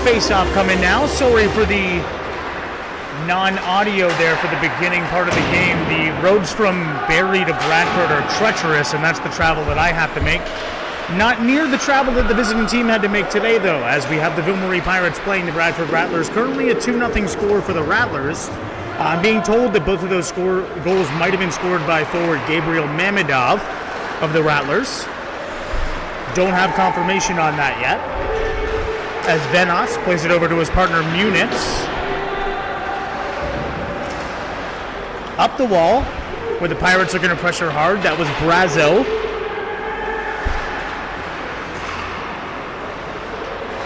face-off coming now. Sorry for the non-audio there for the beginning part of the game. The roads from Barrie to Bradford are treacherous, and that's the travel that I have to make. Not near the travel that the visiting team had to make today, though, as we have the Ville Marie Pirates playing the Bradford Rattlers. Currently a 2-0 score for the Rattlers. I'm being told that both of those goals might have been scored by forward Gabriel Mamedov of the Rattlers. Don't have confirmation on that yet. As Venos plays it over to his partner Munitz. Up the wall, where the Pirates are going to pressure hard. That was Brazo.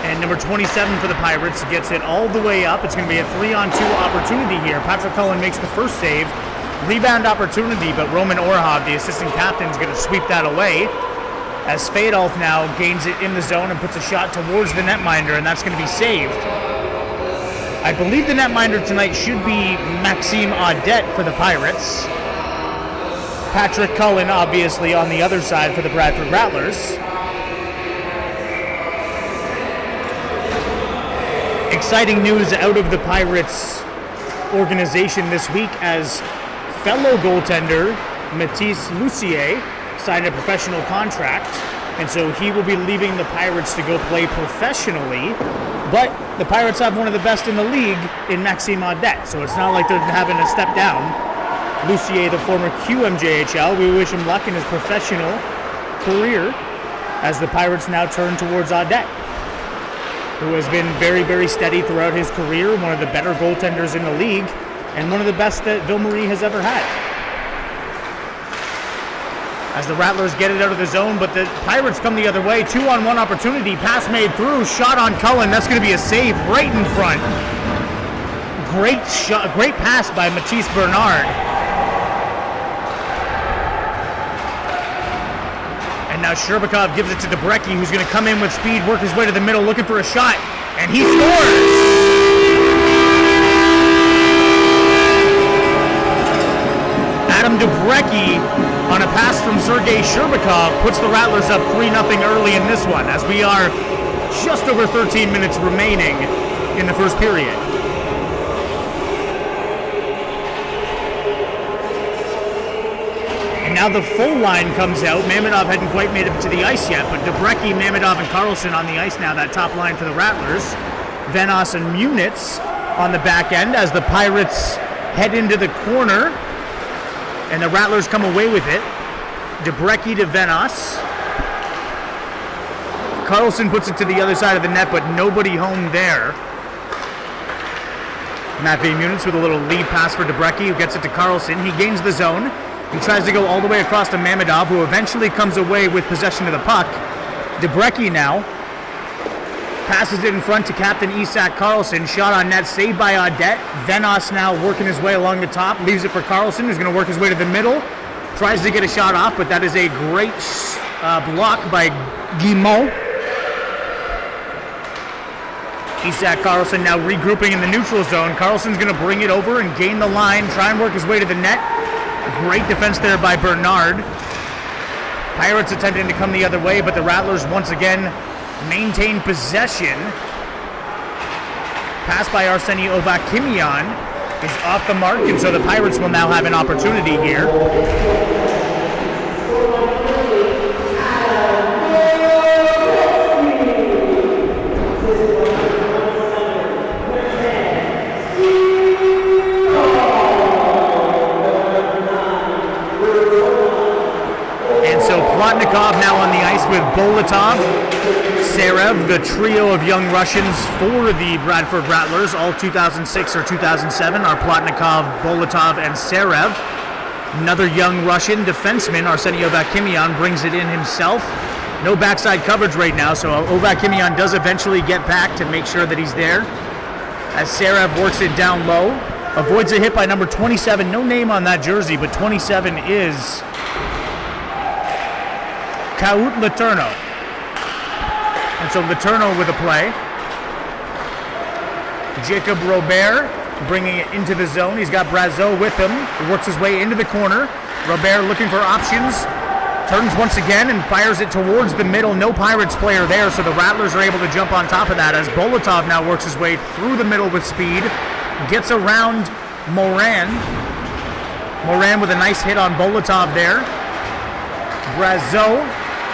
And number 27 for the Pirates gets it all the way up. It's going to be a 3-on-2 opportunity here. Patrick Cullen makes the first save. Rebound opportunity, but Roman Orhov, the assistant captain, is going to sweep that away. As Fadolf now gains it in the zone and puts a shot towards the netminder, and that's going to be saved. I believe the netminder tonight should be Maxime Audette for the Pirates. Patrick Cullen, obviously, on the other side for the Bradford Rattlers. Exciting news out of the Pirates organization this week as fellow goaltender Mathis Lucier signed a professional contract, and so he will be leaving the Pirates to go play professionally. But the Pirates have one of the best in the league in Maxime Audette, so it's not like they're having to step down. Lucier, the former QMJHL, we wish him luck in his professional career as the Pirates now turn towards Audette, who has been very, very steady throughout his career, one of the better goaltenders in the league, and one of the best that Ville Marie has ever had. As the Rattlers get it out of the zone, but the Pirates come the other way. 2-on-1 opportunity, pass made through, shot on Cullen. That's going to be a save right in front. Great shot, great pass by Matisse Bernard. And now Sherbakov gives it to Debrecki, who's going to come in with speed, work his way to the middle, looking for a shot, and he scores! Adam Debrecki, on a pass from Sergei Sherbakov, puts the Rattlers up 3-0 early in this one, as we are just over 13 minutes remaining in the first period. And now the full line comes out. Mamedov hadn't quite made it to the ice yet, but Debrecki, Mamedov, and Carlson on the ice now, that top line for the Rattlers. Venos and Munitz on the back end as the Pirates head into the corner. And the Rattlers come away with it. Debrecki to Venos. Carlson puts it to the other side of the net, but nobody home there. Matvei Munitz with a little lead pass for Debrecki, who gets it to Carlson. He gains the zone. He tries to go all the way across to Mamedov, who eventually comes away with possession of the puck. Debrecki now passes it in front to captain Isak Carlson. Shot on net, saved by Audette. Venos now working his way along the top. Leaves it for Carlson, who's going to work his way to the middle. Tries to get a shot off, but that is a great block by Guimont. Isak Carlson now regrouping in the neutral zone. Carlson's going to bring it over and gain the line. Try and work his way to the net. Great defense there by Bernard. Pirates attempting to come the other way, but the Rattlers once again maintain possession. Pass by Arseny Ovakimian is off the mark, and so the Pirates will now have an opportunity here. And so Plotnikov now on the ice with Bolotov, Serev, the trio of young Russians for the Bradford Rattlers, all 2006 or 2007, are Plotnikov, Bolotov, and Serev. Another young Russian defenseman, Arseny Ovakimian, brings it in himself. No backside coverage right now, so Ovakimian does eventually get back to make sure that he's there. As Serev works it down low, avoids a hit by number 27. No name on that jersey, but 27 is Kaut Letourneau. And so Letourneau with a play. Jacob Robert bringing it into the zone. He's got Brazo with him. He works his way into the corner. Robert looking for options. Turns once again and fires it towards the middle. No Pirates player there, so the Rattlers are able to jump on top of that as Bolotov now works his way through the middle with speed. Gets around Moran. Moran with a nice hit on Bolotov there. Brazeau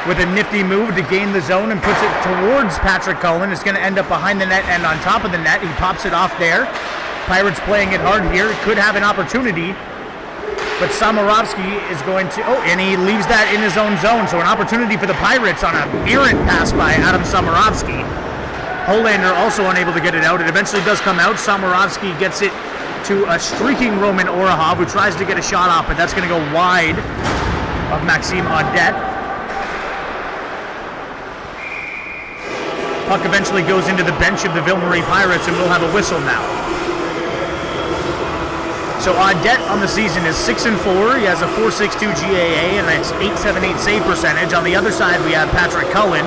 with a nifty move to gain the zone and puts it towards Patrick Cullen. It's going to end up behind the net and on top of the net. He pops it off there. Pirates playing it hard here. Could have an opportunity, but Samorovsky is going to... Oh, and he leaves that in his own zone. So an opportunity for the Pirates on an errant pass by Adam Samorovsky. Hollander also unable to get it out. It eventually does come out. Samorovsky gets it to a streaking Roman Orahov, who tries to get a shot off, but that's going to go wide of Maxime Audette. Puck eventually goes into the bench of the Ville Marie Pirates, and we'll have a whistle now. So Audette on the season is 6-4. He has a .462 GAA and that's .878 save percentage. On the other side, we have Patrick Cullen.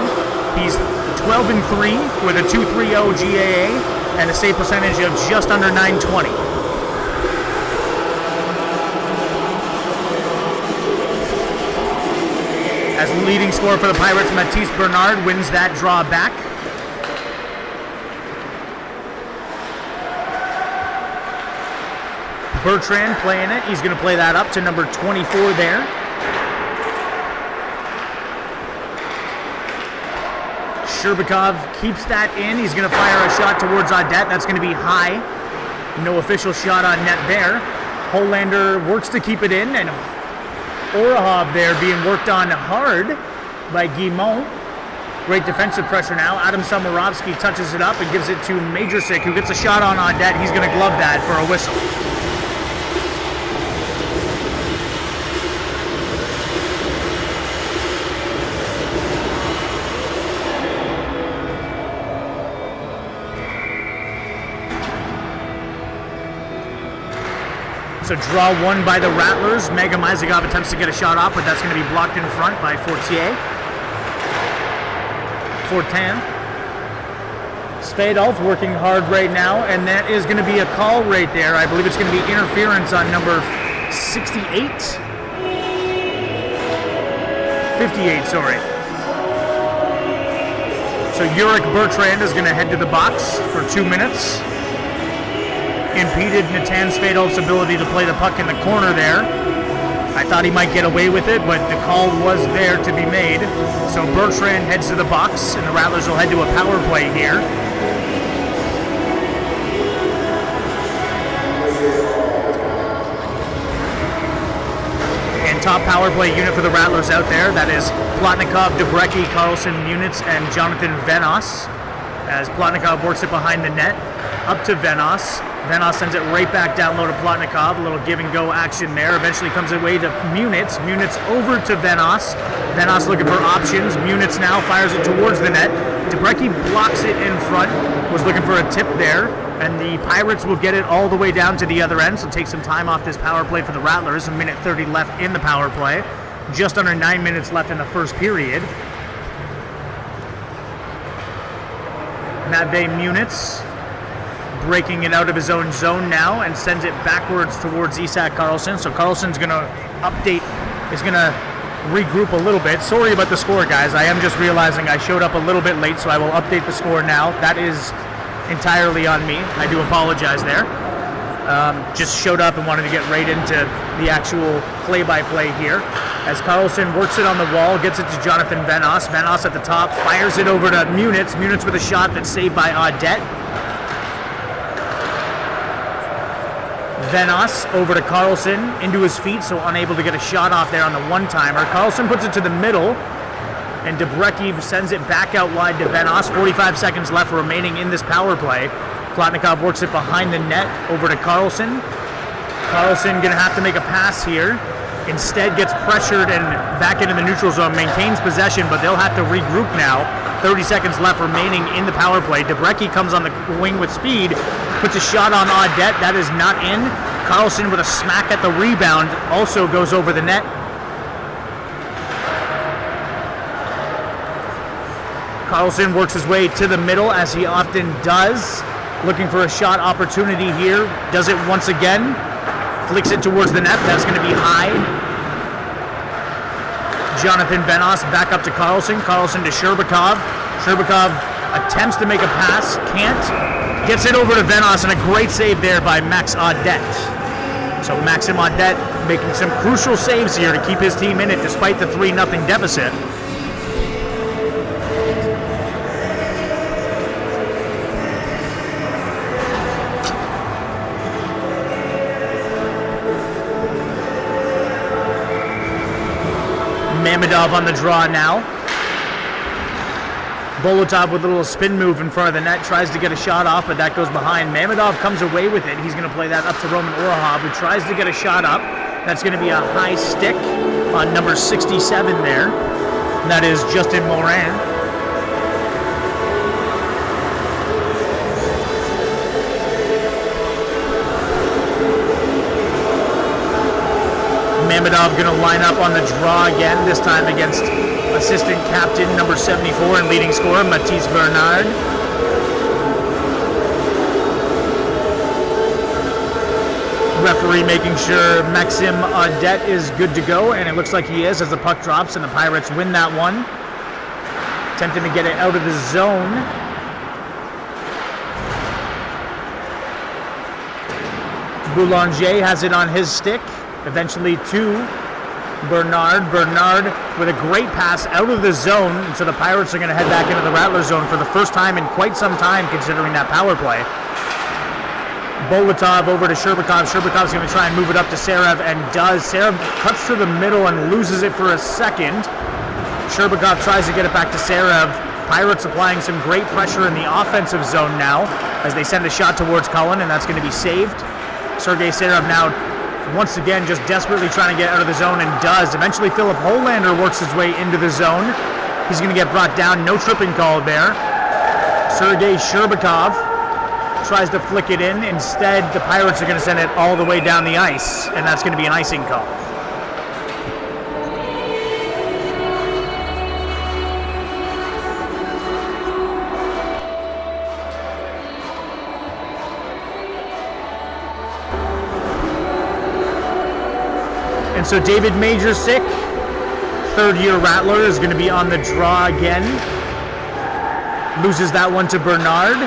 He's 12-3 with a .230 GAA and a save percentage of just under .920. As the leading scorer for the Pirates, Matisse Bernard wins that draw back. Bertrand playing it. He's going to play that up to number 24 there. Sherbakov keeps that in. He's going to fire a shot towards Audette. That's going to be high. No official shot on net there. Hollander works to keep it in, and Orahov there being worked on hard by Guimont. Great defensive pressure now. Adam Samorovsky touches it up and gives it to Majorsic, who gets a shot on Audette. He's going to glove that for a whistle. So draw one by the Rattlers. Mega Mizigov attempts to get a shot off, but that's going to be blocked in front by Fortin. Spadolf working hard right now, and that is going to be a call right there. I believe it's going to be interference on number 68. 58, sorry. So Uric Bertrand is going to head to the box for 2 minutes. Impeded Natan Spadolf's ability to play the puck in the corner there. I thought he might get away with it, but the call was there to be made. So Bertrand heads to the box, and the Rattlers will head to a power play here. And top power play unit for the Rattlers out there. That is Plotnikov, Debrecki, Carlson, Munitz, and Jonathan Venos. As Plotnikov works it behind the net, up to Venos. Venos sends it right back down low to Plotnikov. A little give and go action there. Eventually comes away to Munitz. Munitz over to Venos. Venos looking for options. Munitz now fires it towards the net. Debrecki blocks it in front. Was looking for a tip there. And the Pirates will get it all the way down to the other end. So take some time off this power play for the Rattlers. 1:30 left in the power play. Just under 9 minutes left in the first period. Matvei Munitz breaking it out of his own zone now and sends it backwards towards Isak Karlsson. So Karlsson's going to is going to regroup a little bit. Sorry about the score, guys. I am just realizing I showed up a little bit late, so I will update the score now. That is entirely on me. I do apologize there. Just showed up and wanted to get right into the actual play-by-play here. As Karlsson works it on the wall, gets it to Jonathan Venos. Venos at the top, fires it over to Munitz. Munitz with a shot that's saved by Audette. Venos over to Karlsson, into his feet, so unable to get a shot off there on the one-timer. Karlsson puts it to the middle, and Debrecki sends it back out wide to Venos. 45 seconds left remaining in this power play. Plotnikov works it behind the net over to Karlsson. Karlsson going to have to make a pass here. Instead gets pressured and back into the neutral zone, maintains possession, but they'll have to regroup now. 30 seconds left remaining in the power play. Debrecki comes on the wing with speed, puts a shot on Audette. That is not in. Karlsson with a smack at the rebound also goes over the net. Karlsson works his way to the middle, as he often does, looking for a shot opportunity here. Does it once again. Flicks it towards the net. That's going to be high. Jonathan Venos back up to Carlson. Carlson to Sherbakov. Sherbakov attempts to make a pass, can't. Gets it over to Venos, and a great save there by Max Audette. So Maxim Audette making some crucial saves here to keep his team in it despite the 3-0 deficit. Mamedov on the draw now. Bolotov with a little spin move in front of the net, tries to get a shot off, but that goes behind. Mamedov comes away with it. He's going to play that up to Roman Orahov, who tries to get a shot up. That's going to be a high stick on number 67 there. That is Justin Morin. Mamedov going to line up on the draw again, this time against assistant captain number 74 and leading scorer Mathis Bernard. Referee making sure Maxim Audette is good to go, and it looks like he is as the puck drops and the Pirates win that one. Attempting to get it out of the zone. Boulanger has it on his stick. Eventually to Bernard. Bernard with a great pass out of the zone, and so the Pirates are going to head back into the Rattlers zone for the first time in quite some time, considering that power play. Bolotov over to Sherbakov. Sherbakov's going to try and move it up to Serev, and does. Serev cuts to the middle and loses it for a second. Sherbakov tries to get it back to Serev. Pirates applying some great pressure in the offensive zone now as they send a shot towards Cullen, and that's going to be saved. Sergei Serev now once again just desperately trying to get out of the zone, and does. Eventually Philip Holander works his way into the zone. He's going to get brought down. No tripping called there. Sergei Sherbakov tries to flick it in. Instead, the Pirates are going to send it all the way down the ice, and that's going to be an icing call. And so David Majorsick, third-year Rattler, is going to be on the draw again. Loses that one to Bernard.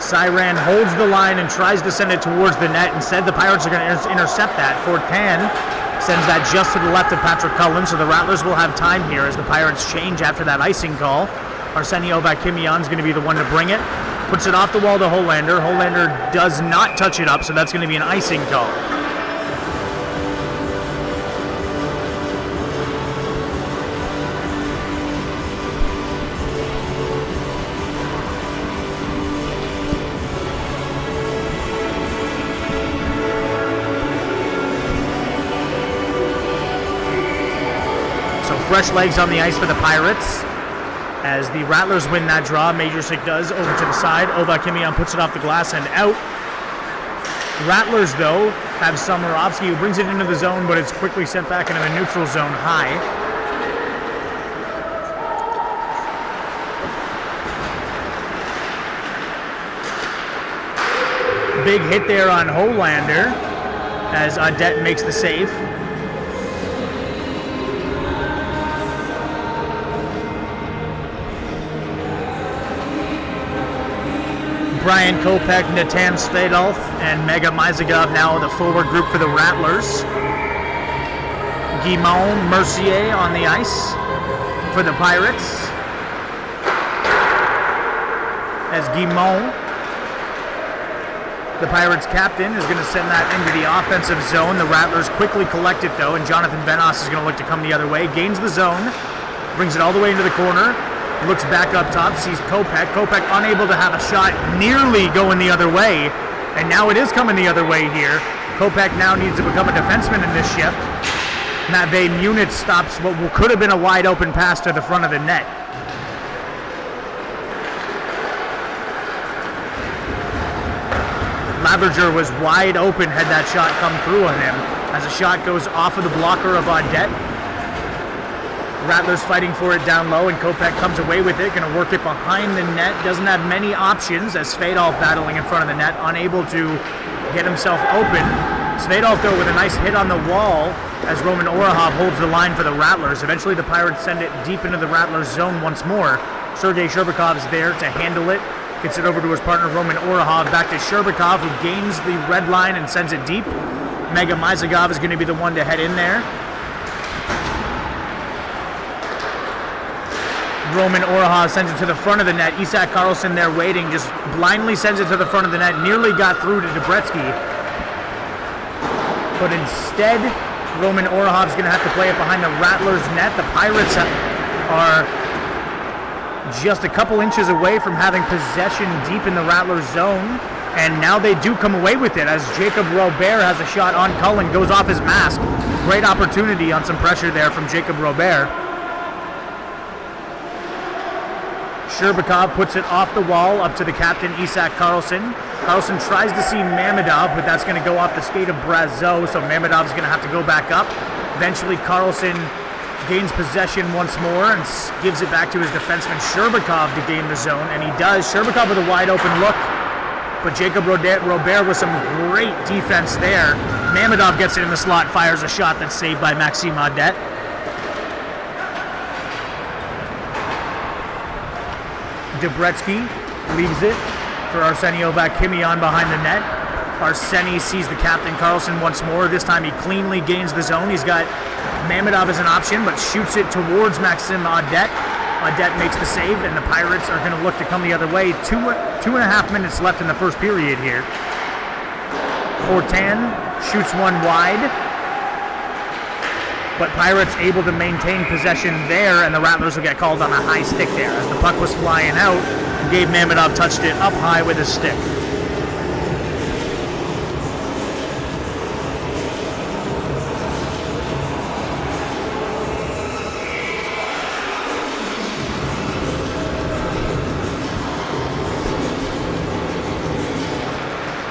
Siran holds the line and tries to send it towards the net. Instead, the Pirates are going to intercept that. Fortin sends that just to the left of Patrick Cullen, so the Rattlers will have time here as the Pirates change after that icing call. Arsenio Vakimian is going to be the one to bring it. Puts it off the wall to Holander. Holander does not touch it up, so that's going to be an icing call. So fresh legs on the ice for the Pirates. As the Rattlers win that draw, Majorsick does over to the side. Ovakimian puts it off the glass and out. Rattlers, though, have Samarovsky, who brings it into the zone, but it's quickly sent back into the neutral zone high. Big hit there on Holander as Audette makes the save. Brian Kopech, Natan Svedolf, and Mega Mizagov now the forward group for the Rattlers. Guimond, Mercier on the ice for the Pirates. As Guimond, the Pirates captain, is going to send that into the offensive zone. The Rattlers quickly collect it, though, and Jonathan Venos is going to look to come the other way. Gains the zone, brings it all the way into the corner. Looks back up top, sees Kopech. Kopech unable to have a shot, nearly going the other way. And now it is coming the other way here. Kopech now needs to become a defenseman in this shift. Matvey Munich stops what could have been a wide open pass to the front of the net. Laberger was wide open had that shot come through on him. As a shot goes off of the blocker of Audette. Rattlers fighting for it down low, and Kopech comes away with it, going to work it behind the net. Doesn't have many options as Svedolf battling in front of the net, unable to get himself open. Svedal, though, with a nice hit on the wall as Roman Orahov holds the line for the Rattlers. Eventually, the Pirates send it deep into the Rattlers zone once more. Sergei Sherbakov is there to handle it. Gets it over to his partner, Roman Orahov. Back to Sherbakov, who gains the red line and sends it deep. Mega Mizagov is going to be the one to head in there. Roman Orahov sends it to the front of the net. Isak Karlsson there waiting, just blindly sends it to the front of the net. Nearly got through to Dubretzky. But instead, Roman Orahov's going to have to play it behind the Rattlers' net. The Pirates are just a couple inches away from having possession deep in the Rattlers' zone. And now they do come away with it as Jacob Robert has a shot on Cullen, goes off his mask. Great opportunity on some pressure there from Jacob Robert. Sherbakov puts it off the wall up to the captain, Isak Karlsson. Karlsson tries to see Mamedov, but that's going to go off the skate of Brazeau, so Mamedov's going to have to go back up. Eventually, Karlsson gains possession once more and gives it back to his defenseman, Sherbakov, to gain the zone, and he does. Sherbakov with a wide open look, but Jacob Robert with some great defense there. Mamedov gets it in the slot, fires a shot that's saved by Maxime Audet. Dubretzky leaves it for Arsenio Vakimian behind the net. Arseni sees the captain Karlsson once more. This time he cleanly gains the zone. He's got Mamedov as an option, but shoots it towards Maxime Audet. Audet makes the save, and the Pirates are going to look to come the other way. Two and a half minutes left in the first period here. Fortin shoots one wide, but Pirates able to maintain possession there, and the Rattlers will get called on a high stick there as the puck was flying out, and Gabe Mamedov touched it up high with his stick.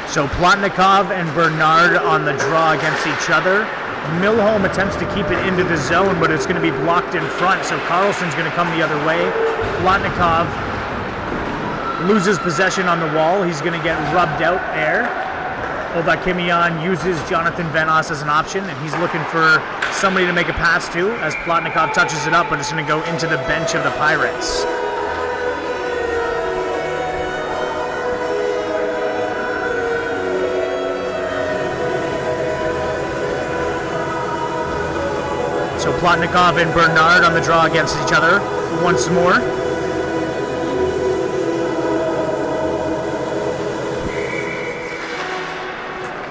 So Plotnikov and Bernard on the draw against each other. Milholm attempts to keep it into the zone, but it's going to be blocked in front, so Karlsson's going to come the other way. Plotnikov loses possession on the wall. He's going to get rubbed out there. Ovakimian uses Jonathan Venos as an option, and he's looking for somebody to make a pass to as Plotnikov touches it up, but it's going to go into the bench of the Pirates. So Plotnikov and Bernard on the draw against each other once more.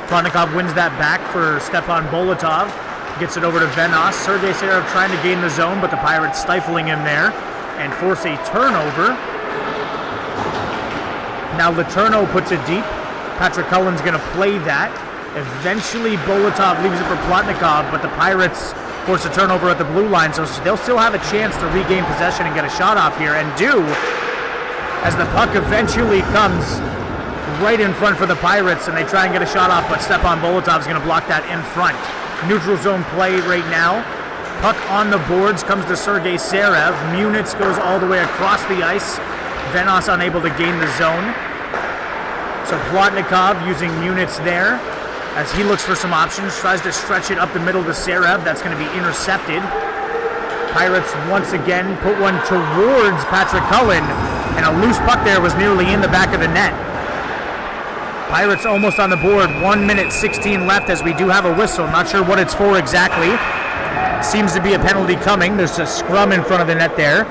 Plotnikov wins that back for Stepan Bolotov. Gets it over to Venos. Sergei Serov trying to gain the zone, but the Pirates stifling him there and force a turnover. Now Letourneau puts it deep. Patrick Cullen's going to play that. Eventually Bolotov leaves it for Plotnikov, but the Pirates force a turnover at the blue line, so they'll still have a chance to regain possession and get a shot off here, and do, as the puck eventually comes right in front for the Pirates, and they try and get a shot off, but Stepan Bolotov's going to block that in front. Neutral zone play right now. Puck on the boards comes to Sergei Serev. Munitz goes all the way across the ice. Venos unable to gain the zone. So Plotnikov using Munitz there as he looks for some options, tries to stretch it up the middle to Serev. That's going to be intercepted. Pirates once again put one towards Patrick Cullen, and a loose puck there was nearly in the back of the net. Pirates almost on the board. 1 minute 16 left as we do have a whistle. Not sure what it's for exactly. Seems to be a penalty coming. There's a scrum in front of the net there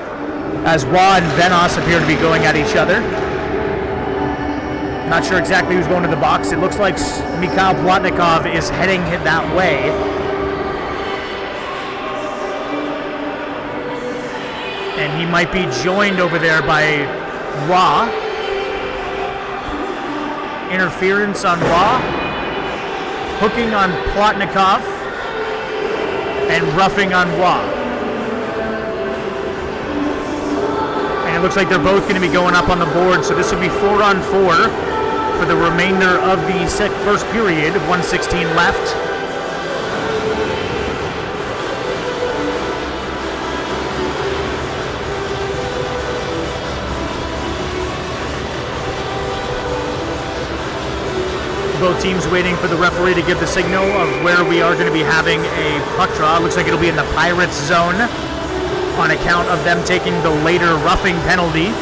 as Waugh and Venos appear to be going at each other. Not sure exactly who's going to the box. It looks like Mikhail Plotnikov is heading that way. And he might be joined over there by Waugh. Interference on Waugh. Hooking on Plotnikov. And roughing on Waugh. And it looks like they're both going to be going up on the board, so this will be 4-on-4. For the remainder of the first period, 1:16 left. both teams waiting for the referee to give the signal of where we are going to be having a puck draw. Looks like it'll be in the Pirates zone on account of them taking the later roughing penalty.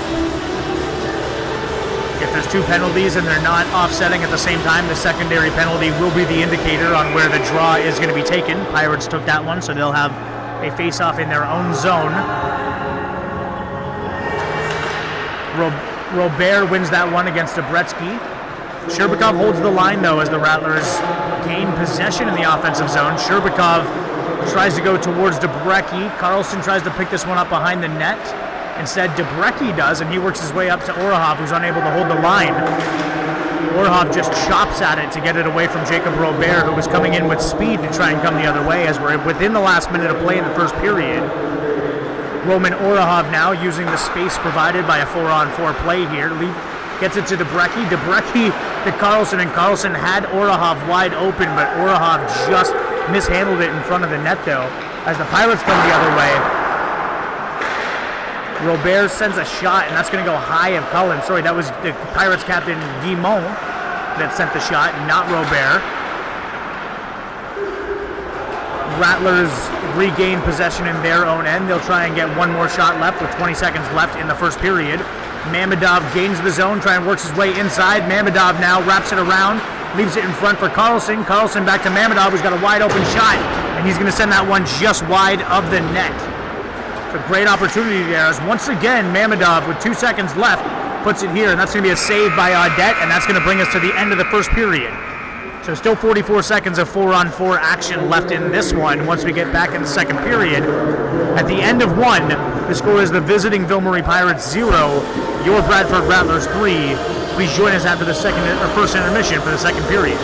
If there's two penalties and they're not offsetting at the same time, the secondary penalty will be the indicator on where the draw is going to be taken. Pirates took that one, so they'll have a face-off in their own zone. Robert wins that one against Debrecki. Sherbakov holds the line, though, as the Rattlers gain possession in the offensive zone. Sherbakov tries to go towards Debrecki. Carlson tries to pick this one up behind the net. Instead, Debrecki does, and he works his way up to Orahov, who's unable to hold the line. Orahov just chops at it to get it away from Jacob Robert, who was coming in with speed to try and come the other way, as we're within the last minute of play in the first period. Roman Orahov now using the space provided by a 4-on-4 play here. Gets it to Debrecki. Debrecki to Carlson, and Carlson had Orahov wide open, but Orahov just mishandled it in front of the net, though, as the Pirates come the other way. Robert sends a shot, and that's going to go high of Cullen. Sorry, that was the Pirates captain Guimont that sent the shot, not Robert. Rattlers regain possession in their own end. They'll try and get one more shot left with 20 seconds left in the first period. Mamedov gains the zone, trying to work his way inside. Mamedov now wraps it around, leaves it in front for Carlson. Carlson back to Mamedov, who's got a wide open shot, and he's going to send that one just wide of the net. It's a great opportunity there, as once again Mamedov, with 2 seconds left, puts it here, and that's going to be a save by Audette, and that's going to bring us to the end of the first period. So still 44 seconds of 4-on-4 action left in this one once we get back in the second period. At the end of one, the score is the visiting Ville Marie Pirates 0, your Bradford Rattlers 3. Please join us after the first intermission for the second period.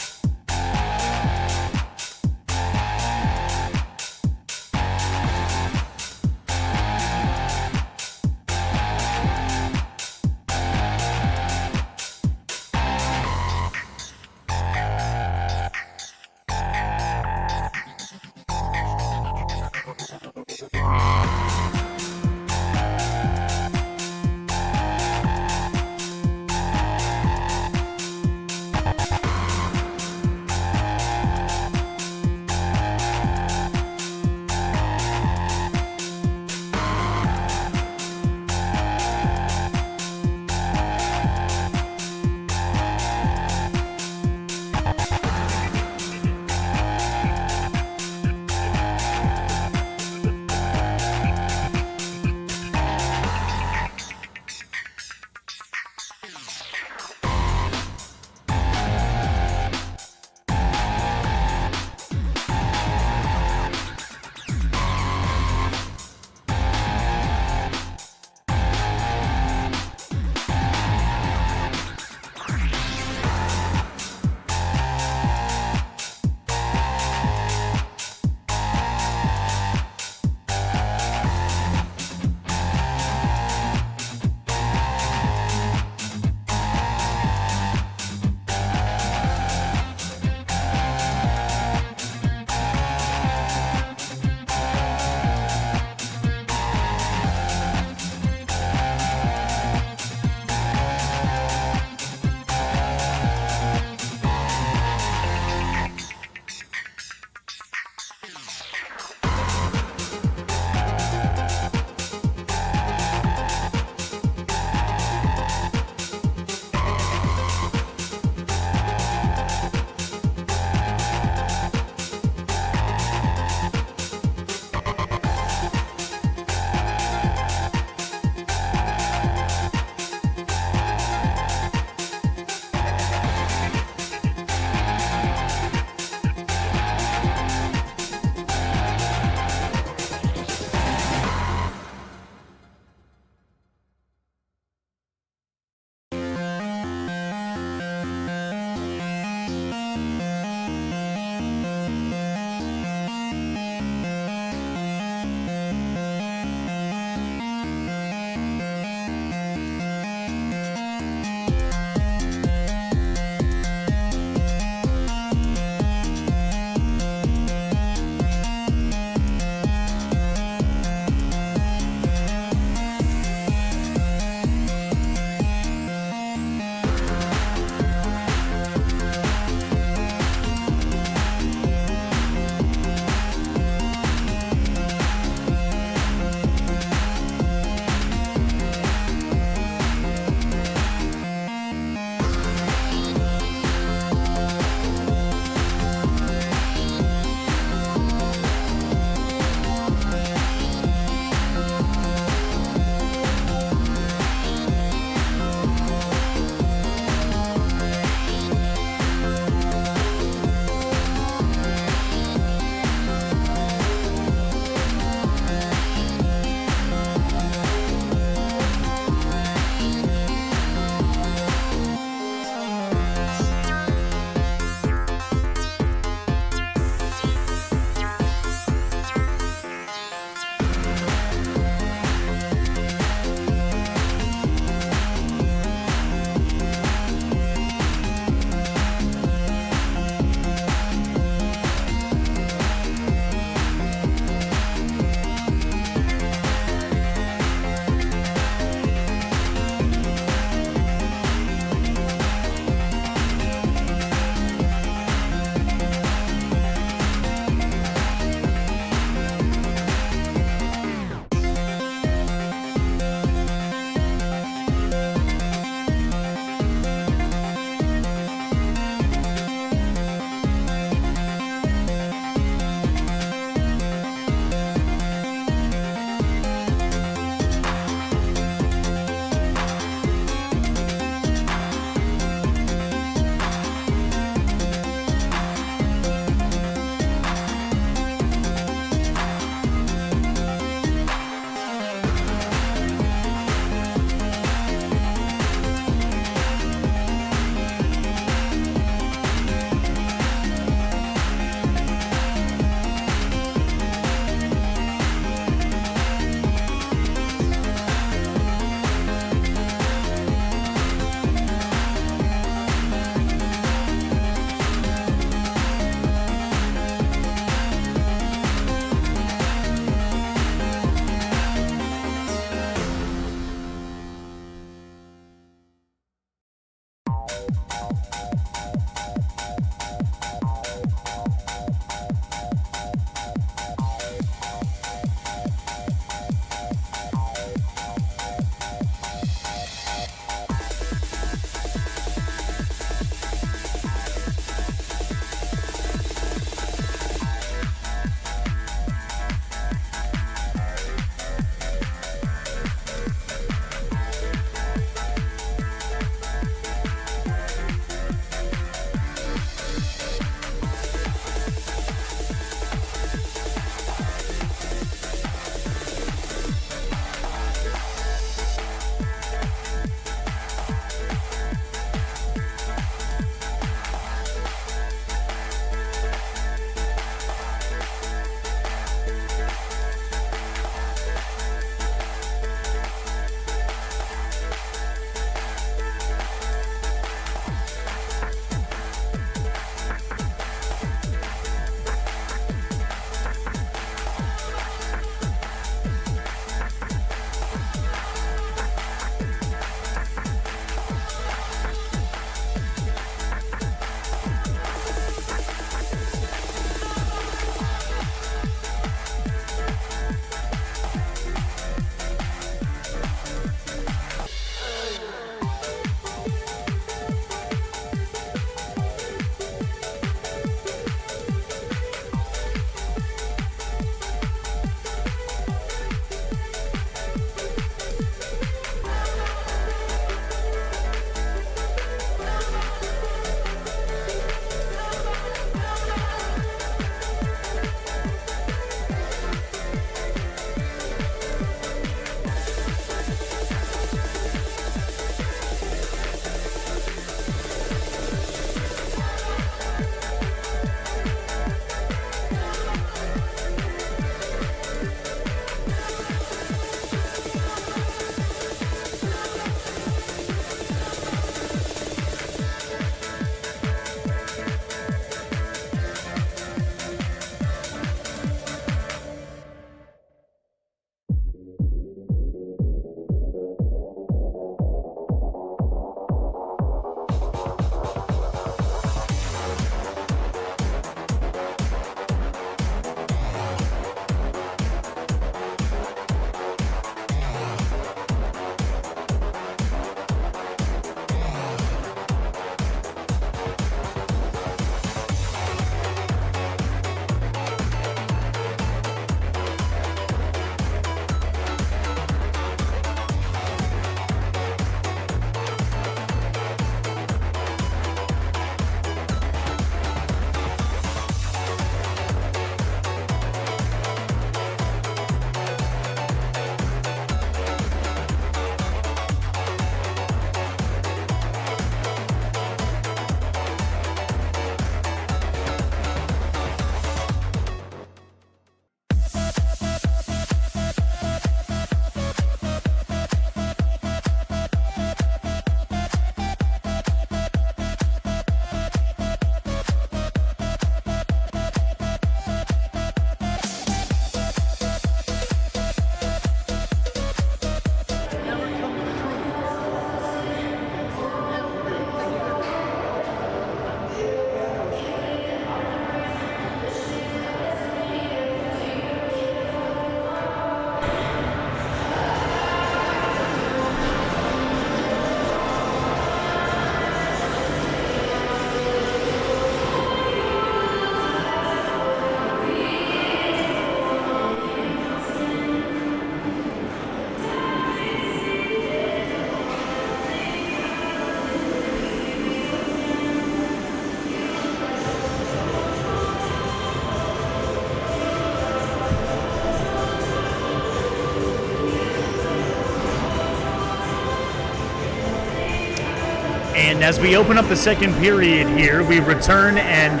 And as we open up the second period here, we return, and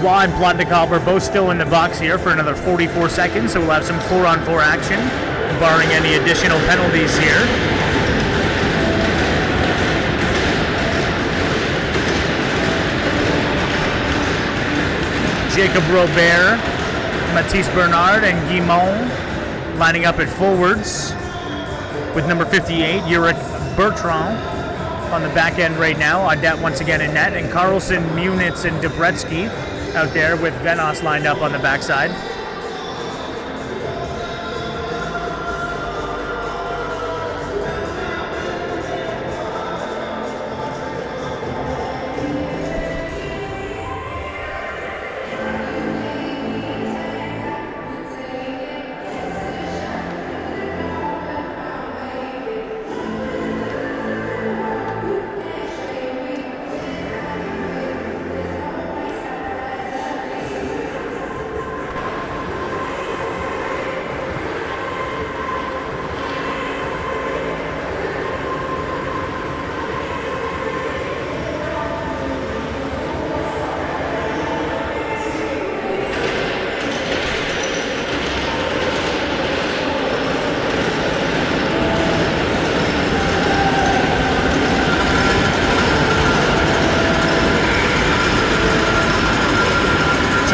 Waugh and Plotnikov are both still in the box here for another 44 seconds, so we'll have some 4-on-4 action, barring any additional penalties here. Jacob Robert, Mathis Bernard, and Guimond lining up at forwards with number 58, Yurik Bertrand, on the back end right now. Audette once again in net, and Carlson, Munitz, and Debretsky out there with Venos lined up on the backside.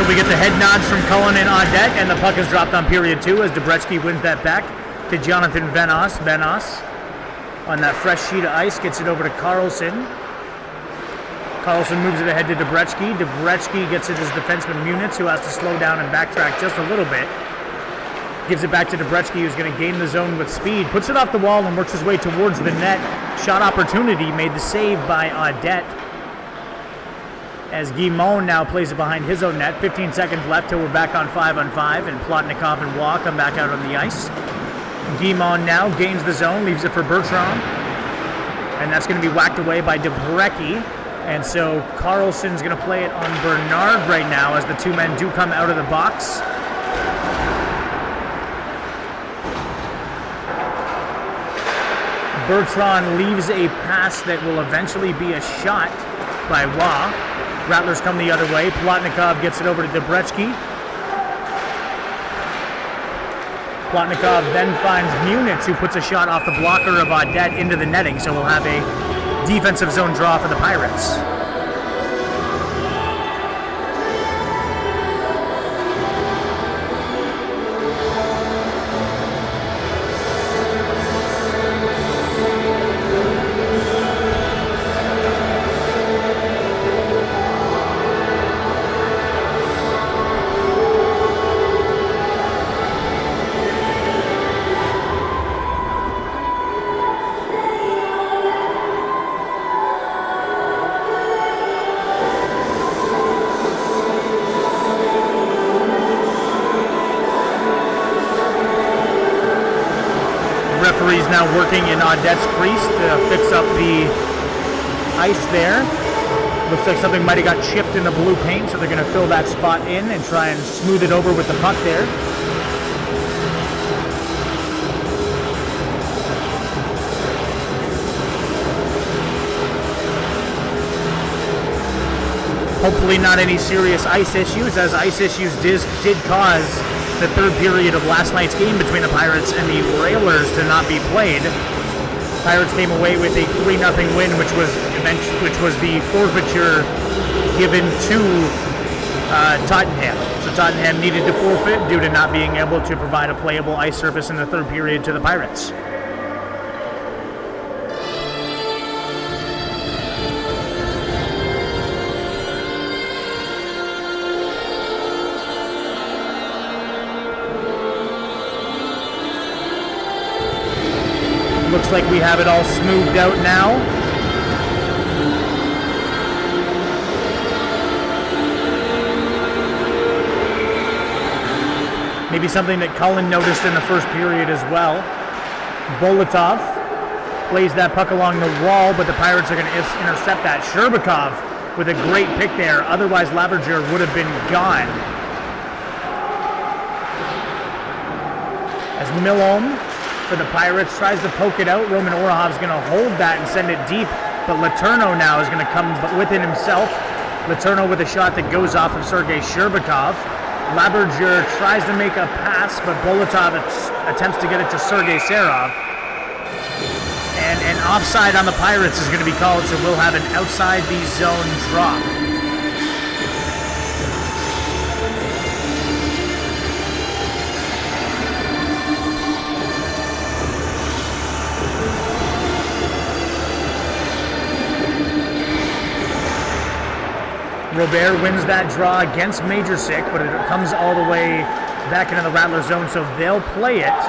We get the head nods from Cullen and Audette, and the puck is dropped on period 2 as Debretsky wins that back to Jonathan Venos. Venos on that fresh sheet of ice gets it over to Carlson. Carlson moves it ahead to Debretsky. Debretsky gets it as defenseman Munitz, who has to slow down and backtrack just a little bit. Gives it back to Debretsky, who's going to gain the zone with speed. Puts it off the wall and works his way towards the net. Shot opportunity, made the save by Audette, as Guimond now plays it behind his own net. 15 seconds left till we're back on 5-on-5, and Plotnikov and Waugh come back out on the ice. Guimond now gains the zone, leaves it for Bertrand, and that's going to be whacked away by Debretsky. And so Carlson's going to play it on Bernard right now as the two men do come out of the box. Bertrand leaves a pass that will eventually be a shot by Waugh. Rattlers come the other way. Plotnikov gets it over to Debretsky. Plotnikov then finds Munitz, who puts a shot off the blocker of Audette into the netting, so we'll have a defensive zone draw for the Pirates. Referee's now working in Audette's crease to fix up the ice there. Looks like something might have got chipped in the blue paint, so they're going to fill that spot in and try and smooth it over with the puck there. Hopefully not any serious ice issues, as ice issues did cause the third period of last night's game between the Pirates and the Rattlers to not be played. Pirates came away with a 3-0 win, which was the forfeiture given to Tottenham. So Tottenham needed to forfeit due to not being able to provide a playable ice surface in the third period to the Pirates. Looks like we have it all smoothed out now. Maybe something that Cullen noticed in the first period as well. Bolotov plays that puck along the wall, but the Pirates are going to intercept that. Sherbakov with a great pick there. Otherwise, Laverger would have been gone. As Milholm for the Pirates tries to poke it out. Roman Orahov's going to hold that and send it deep but Letourneau now is going to come with it himself. Letourneau with a shot that goes off of Sergei Sherbakov. Laberger tries to make a pass, but Bolotov attempts to get it to Sergei Serov. And an offside on the Pirates is going to be called, so we'll have an outside the zone drop. Robert wins that draw against Majorsic, but it comes all the way back into the Rattler zone, so they'll play it.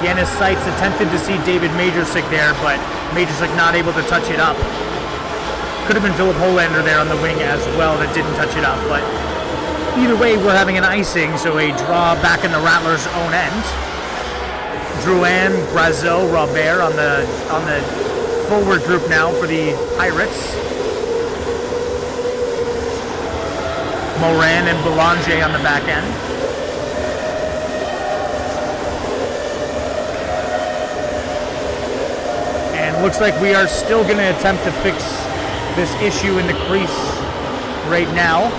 Yanis Seitz attempted to see David Majorsic there, but Majorsic not able to touch it up. Could have been Philip Holander there on the wing as well that didn't touch it up, but either way, we're having an icing, so a draw back in the Rattlers' own end. Drouin, Brazeau, Robert on the forward group now for the Pirates. Moran and Boulanger on the back end. And looks like we are still going to attempt to fix this issue in the crease right now.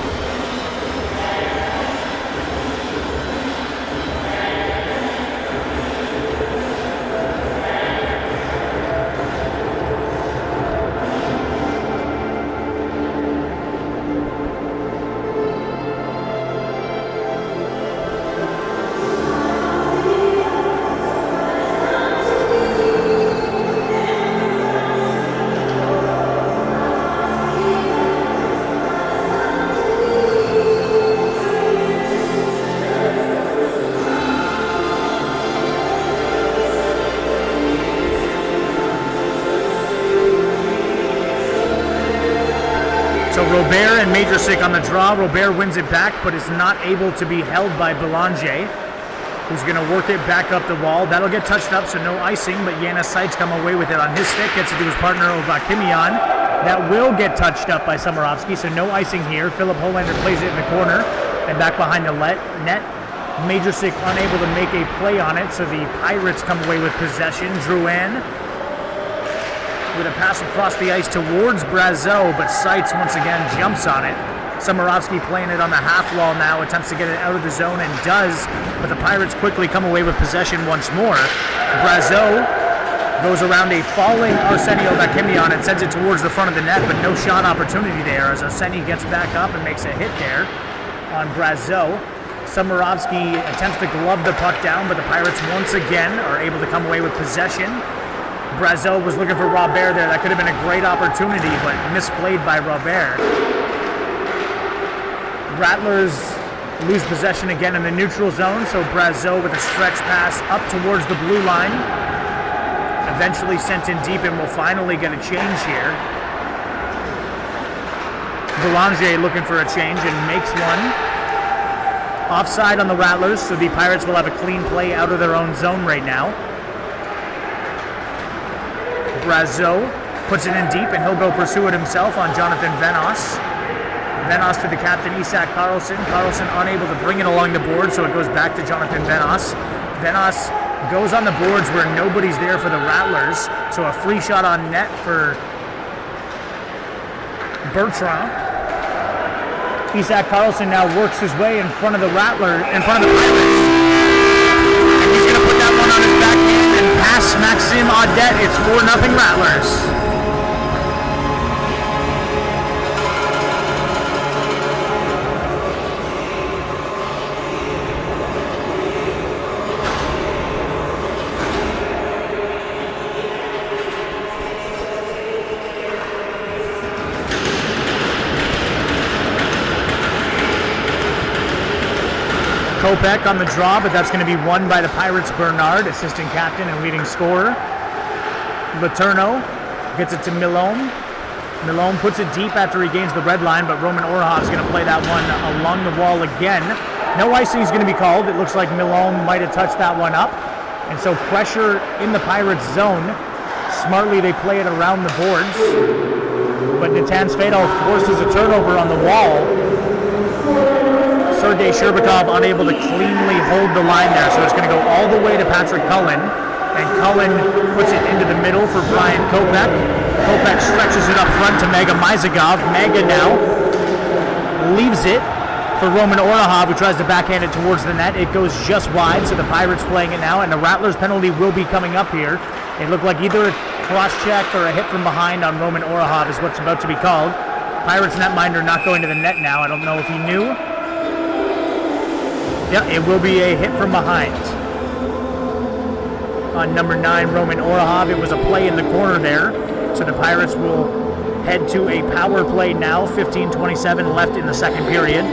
Robert and Majorsic on the draw. Robert wins it back, but is not able to be held by Boulanger, who's going to work it back up the wall. That'll get touched up, so no icing, but Yanis Seitz come away with it on his stick, gets it to his partner Ovakimian. That will get touched up by Samarovsky, so no icing here. Philip Holander plays it in the corner and back behind the net. Majorsic unable to make a play on it, so the Pirates come away with possession. Drouin with a pass across the ice towards Brazeau, but Seitz once again jumps on it. Samarovsky playing it on the half wall now, attempts to get it out of the zone and does, but the Pirates quickly come away with possession once more. Brazeau goes around a falling Arseni Ovakimian and sends it towards the front of the net, but no shot opportunity there as Arseni gets back up and makes a hit there on Brazeau. Samarovsky attempts to glove the puck down, but the Pirates once again are able to come away with possession. Brazeau was looking for Robert there. That could have been a great opportunity, but misplayed by Robert. Rattlers lose possession again in the neutral zone, so Brazeau with a stretch pass up towards the blue line. Eventually sent in deep and will finally get a change here. Boulanger looking for a change and makes one. Offside on the Rattlers, so the Pirates will have a clean play out of their own zone right now. Brazeau puts it in deep, and he'll go pursue it himself on Jonathan Venos. Venos to the captain, Isak Karlsson. Karlsson unable to bring it along the board, so it goes back to Jonathan Venos. Venos goes on the boards where nobody's there for the Rattlers, so a free shot on net for Bertrand. Isak Karlsson now works his way in front of the Pirates. And he's going to put that one on his backhand and pass Maxime Audet. It's 4-0 Rattlers. Kopech on the draw, but that's going to be won by the Pirates' Bernard, assistant captain and leading scorer. Letourneau gets it to Milone. Milone puts it deep after he gains the red line, but Roman Orhov's going to play that one along the wall again. No icing is going to be called. It looks like Milone might have touched that one up. And so pressure in the Pirates' zone. Smartly, they play it around the boards. But Natan Svedal forces a turnover on the wall. Sergei Sherbakov unable to cleanly hold the line there, so it's going to go all the way to Patrick Cullen. And Cullen puts it into the middle for Brian Kopech. Kopech stretches it up front to Mega Mizagov. Mega now leaves it for Roman Orahov, who tries to backhand it towards the net. It goes just wide, so the Pirates playing it now, and the Rattlers penalty will be coming up here. It looked like either a cross-check or a hit from behind on Roman Orahov is what's about to be called. Pirates netminder not going to the net now. I don't know if he knew. Yeah, it will be a hit from behind on number 9, Roman Orahov. It was a play in the corner there, so the Pirates will head to a power play now. 15:27 left in the second period.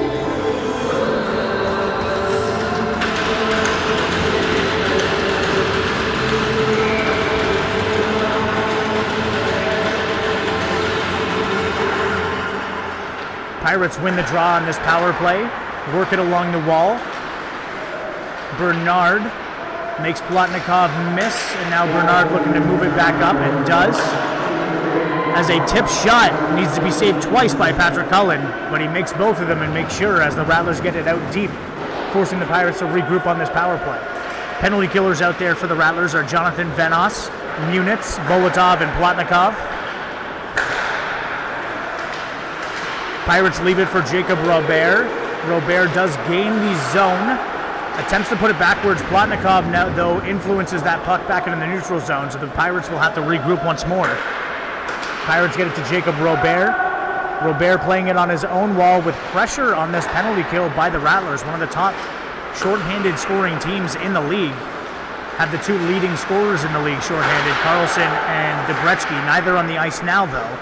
Pirates win the draw on this power play. Work it along the wall. Bernard makes Plotnikov miss, and now Bernard looking to move it back up, and does. As a tip shot needs to be saved twice by Patrick Cullen, but he makes both of them and makes sure as the Rattlers get it out deep, forcing the Pirates to regroup on this power play. Penalty killers out there for the Rattlers are Jonathan Venos, Munitz, Bolotov, and Plotnikov. Pirates leave it for Jacob Robert. Robert does gain the zone. Attempts to put it backwards. Plotnikov now, though, influences that puck back into the neutral zone, so the Pirates will have to regroup once more. Pirates get it to Jacob Robert. Robert playing it on his own wall with pressure on this penalty kill by the Rattlers, one of the top shorthanded scoring teams in the league. Have the two leading scorers in the league shorthanded, Carlson and Debrecki, neither on the ice now, though.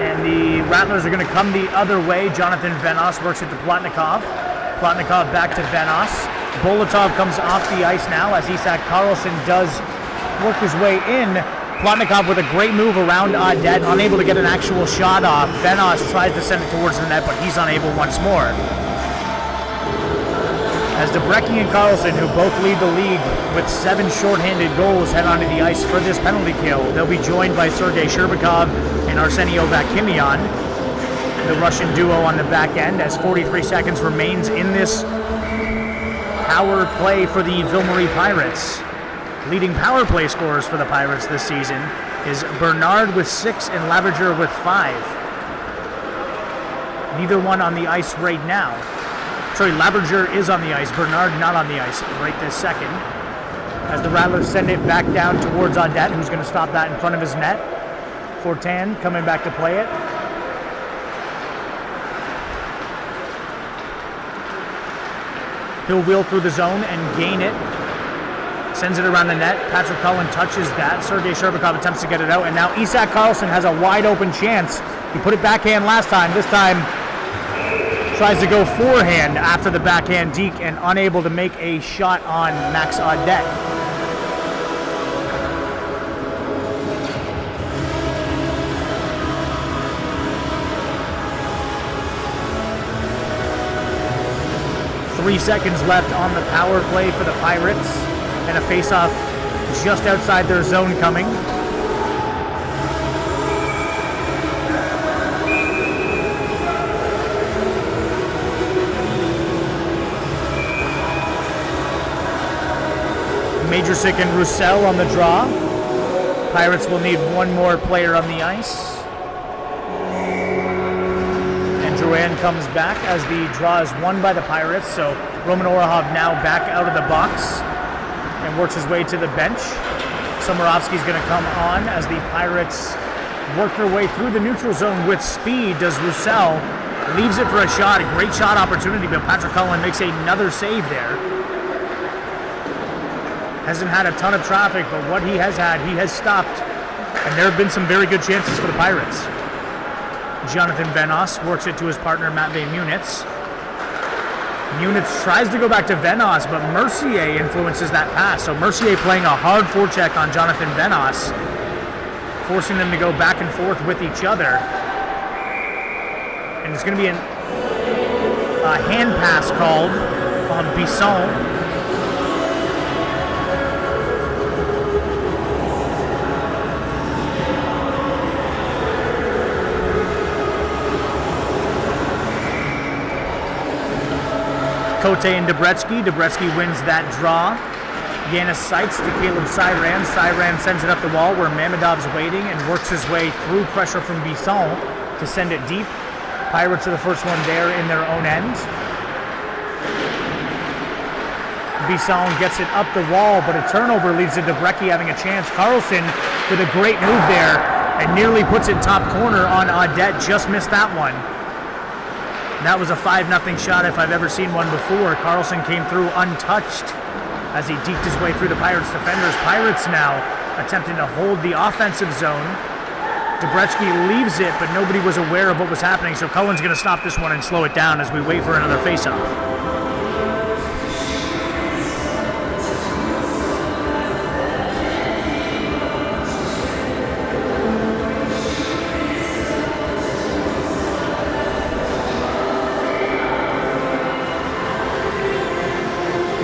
And the Rattlers are going to come the other way. Jonathan Venos works it to Plotnikov. Plotnikov back to Venos. Bolotov comes off the ice now as Isak Carlson does work his way in. Plotnikov with a great move around Audet, unable to get an actual shot off. Venos tries to send it towards the net, but he's unable once more. As Debrecki and Carlson, who both lead the league with 7 shorthanded goals, head onto the ice for this penalty kill. They'll be joined by Sergei Sherbakov and Arsenio Vakimian, the Russian duo on the back end, as 43 seconds remains in this power play for the Ville Marie Pirates. Leading power play scorers for the Pirates this season is Bernard with 6 and Lavager with 5. Neither one on the ice right now. Sorry, Lavager is on the ice, Bernard not on the ice right this second. As the Rattlers send it back down towards Audet, who's going to stop that in front of his net. Fortin coming back to play it. He'll wheel through the zone and gain it. Sends it around the net. Patrick Cullen touches that. Sergei Sherbakov attempts to get it out, and now Isak Carlson has a wide open chance. He put it backhand last time. This time tries to go forehand after the backhand deke and unable to make a shot on Max Audet. Three seconds left on the power play for the Pirates, and a face-off just outside their zone coming. Majorsic and Roussel on the draw. Pirates will need one more player on the ice. And Drouin comes back as the draw is won by the Pirates, so Roman Orahov now back out of the box and works his way to the bench. Somorovsky's going to come on as the Pirates work their way through the neutral zone with speed. Does Roussel leaves it for a shot, a great shot opportunity, but Patrick Cullen makes another save there. Hasn't had a ton of traffic, but what he has had, he has stopped. And there have been some very good chances for the Pirates. Jonathan Venos works it to his partner, Matvei Munitz. Munitz tries to go back to Venos, but Mercier influences that pass. So Mercier playing a hard forecheck on Jonathan Venos, forcing them to go back and forth with each other. And it's going to be a hand pass called on Bisson. Cote and Debrecki. Debrecki wins that draw. Yanis Seitz to Caleb Cyran. Cyran sends it up the wall where Mamedov's waiting and works his way through pressure from Bisson to send it deep. Pirates are the first one there in their own end. Bisson gets it up the wall, but a turnover leads to Debrecki having a chance. Carlson with a great move there and nearly puts it top corner on Audette. Just missed that one. That was a 5-0 shot if I've ever seen one before. Carlson came through untouched as he deked his way through the Pirates defenders. Pirates now attempting to hold the offensive zone. Debrecki leaves it, but nobody was aware of what was happening, so Cullen's going to stop this one and slow it down as we wait for another faceoff.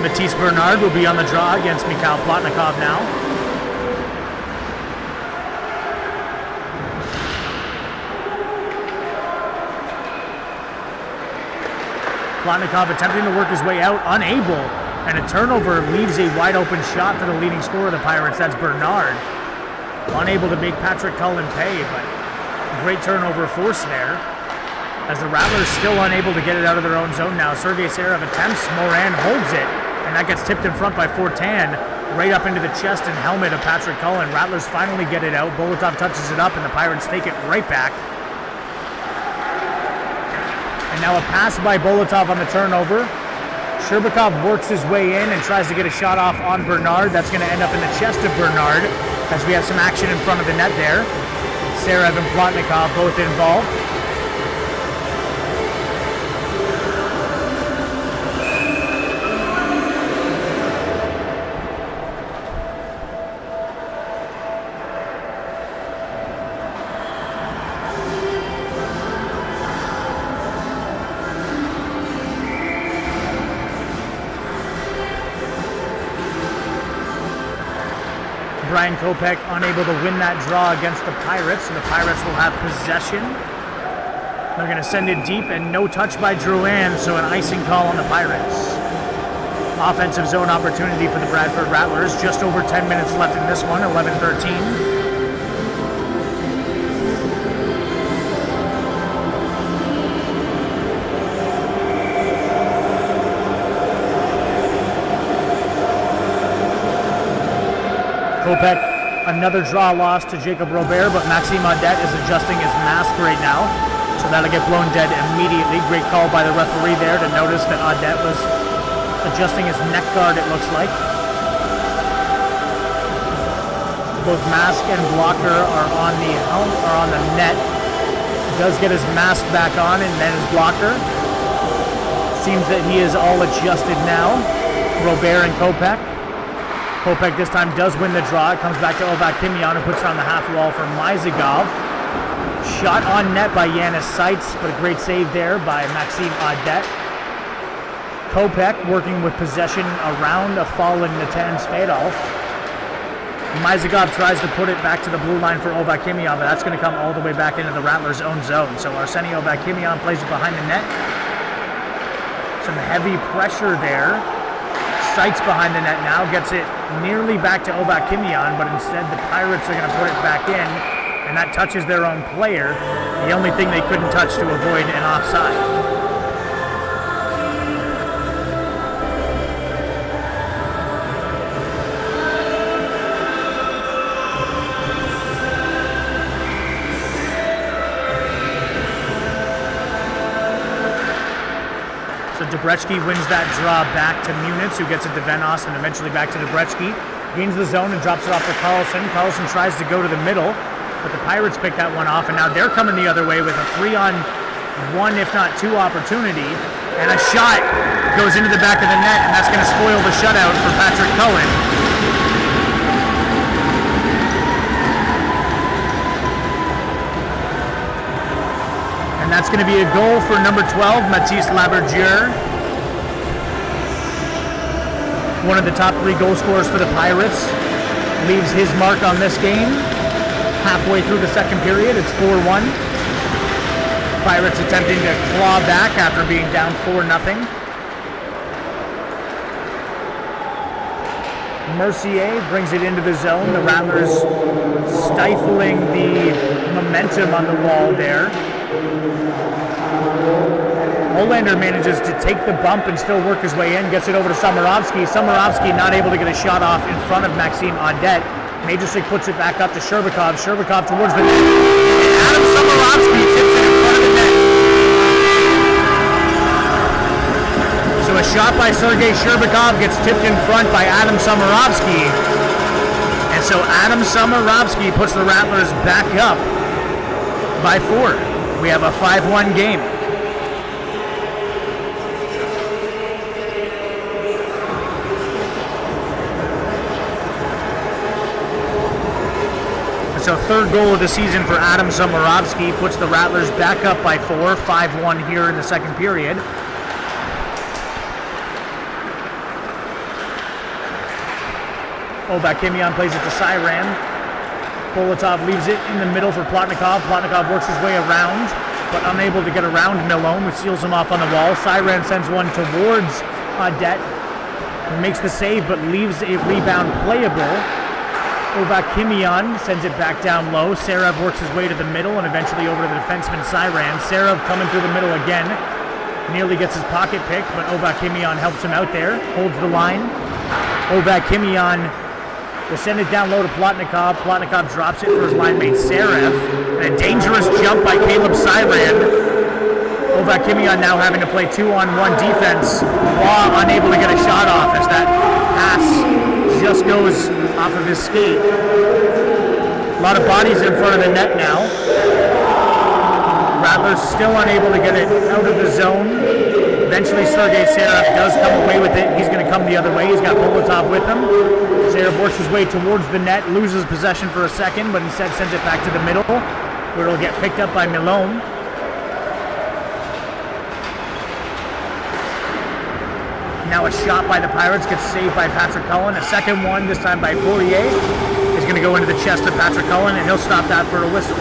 Matisse Bernard will be on the draw against Mikhail Plotnikov now. Plotnikov attempting to work his way out, unable, and a turnover leaves a wide open shot for the leading scorer of the Pirates. That's Bernard. Unable to make Patrick Cullen pay, but great turnover force there. As the Rattlers still unable to get it out of their own zone now. Sergei Serev attempts, Moran holds it, and that gets tipped in front by Fortan, right up into the chest and helmet of Patrick Cullen. Rattlers finally get it out. Bolotov touches it up, and the Pirates take it right back. And now a pass by Bolotov on the turnover. Sherbakov works his way in and tries to get a shot off on Bernard. That's going to end up in the chest of Bernard as we have some action in front of the net there. Serev and Plotnikov both involved. Brian Kopech unable to win that draw against the Pirates, so the Pirates will have possession. They're going to send it deep and no touch by Drouin, so an icing call on the Pirates. Offensive zone opportunity for the Bradford Rattlers. Just over 10 minutes left in this one, 11-13. Kopech, another draw loss to Jacob Robert, but Maxime Audette is adjusting his mask right now, so that'll get blown dead immediately. Great call by the referee there to notice that Audette was adjusting his neck guard, it looks like. Both mask and blocker are on the helm, or on the net. He does get his mask back on and then his blocker. Seems that he is all adjusted now. Robert and Kopech. Kopech this time does win the draw. It comes back to Ovak-Kimian, who puts it on the half wall for Mizigov. Shot on net by Yanis Seitz, but a great save there by Maxime Audette. Kopech working with possession around a fallen Natan Svedolf. Mizigov tries to put it back to the blue line for Ovak-Kimian, but that's going to come all the way back into the Rattlers' own zone. So Arseny Ovak-Kimian plays it behind the net. Some heavy pressure there. Seitz behind the net now, gets it nearly back to Ovak-Kimian, but instead the Pirates are going to put it back in, and that touches their own player. The only thing they couldn't touch to avoid an offside. Debrecki wins that draw back to Munitz, who gets it to Venos and eventually back to Debrecki. Gains the zone and drops it off to Carlson. Carlson tries to go to the middle, but the Pirates pick that one off, and now they're coming the other way with a 3-on-1, if not 2 opportunity. And a shot goes into the back of the net, and that's going to spoil the shutout for Patrick Cullen. And that's going to be a goal for number 12, Mathis Laverdiere. One of the top 3 goal scorers for the Pirates. Leaves his mark on this game. Halfway through the second period, it's 4-1. Pirates attempting to claw back after being down 4-0. Mercier brings it into the zone. The Rattlers stifling the momentum on the wall there. Olander manages to take the bump and still work his way in, gets it over to Samarovsky. Samarovsky not able to get a shot off in front of Maxime Audet. Majorsic puts it back up to Sherbakov. Sherbakov towards the net. And Adam Samarovsky tips it in front of the net. So a shot by Sergei Sherbakov gets tipped in front by Adam Samarovsky. And so Adam Samarovsky puts the Rattlers back up by 4. We have a 5-1 game. So third goal of the season for Adam Samarovsky puts the Rattlers back up by 4, 5-1 here in the second period. Obakimian plays it to Siran. Bolotov leaves it in the middle for Plotnikov. Plotnikov works his way around, but unable to get around Milone, who seals him off on the wall. Siran sends one towards Audet, who makes the save but leaves a rebound playable. Ovakimian sends it back down low. Serev works his way to the middle and eventually over to the defenseman Siran. Serev coming through the middle again. Nearly gets his pocket picked, but Ovakimian helps him out there. Holds the line. Ovakimian will send it down low to Plotnikov. Plotnikov drops it for his line mate Serev. And a dangerous jump by Caleb Siran. Ovakimian now having to play 2-on-1 defense while unable to get a shot off as that pass just goes off of his skate. A lot of bodies in front of the net now. Rattlers still unable to get it out of the zone. Eventually Sergei Serev does come away with it. He's going to come the other way. He's got Bolotov with him. Serev works his way towards the net, loses possession for a second, but instead sends it back to the middle, where it'll get picked up by Milone. Now a shot by the Pirates gets saved by Patrick Cullen. A second one, this time by Poirier, is going to go into the chest of Patrick Cullen, and he'll stop that for a whistle.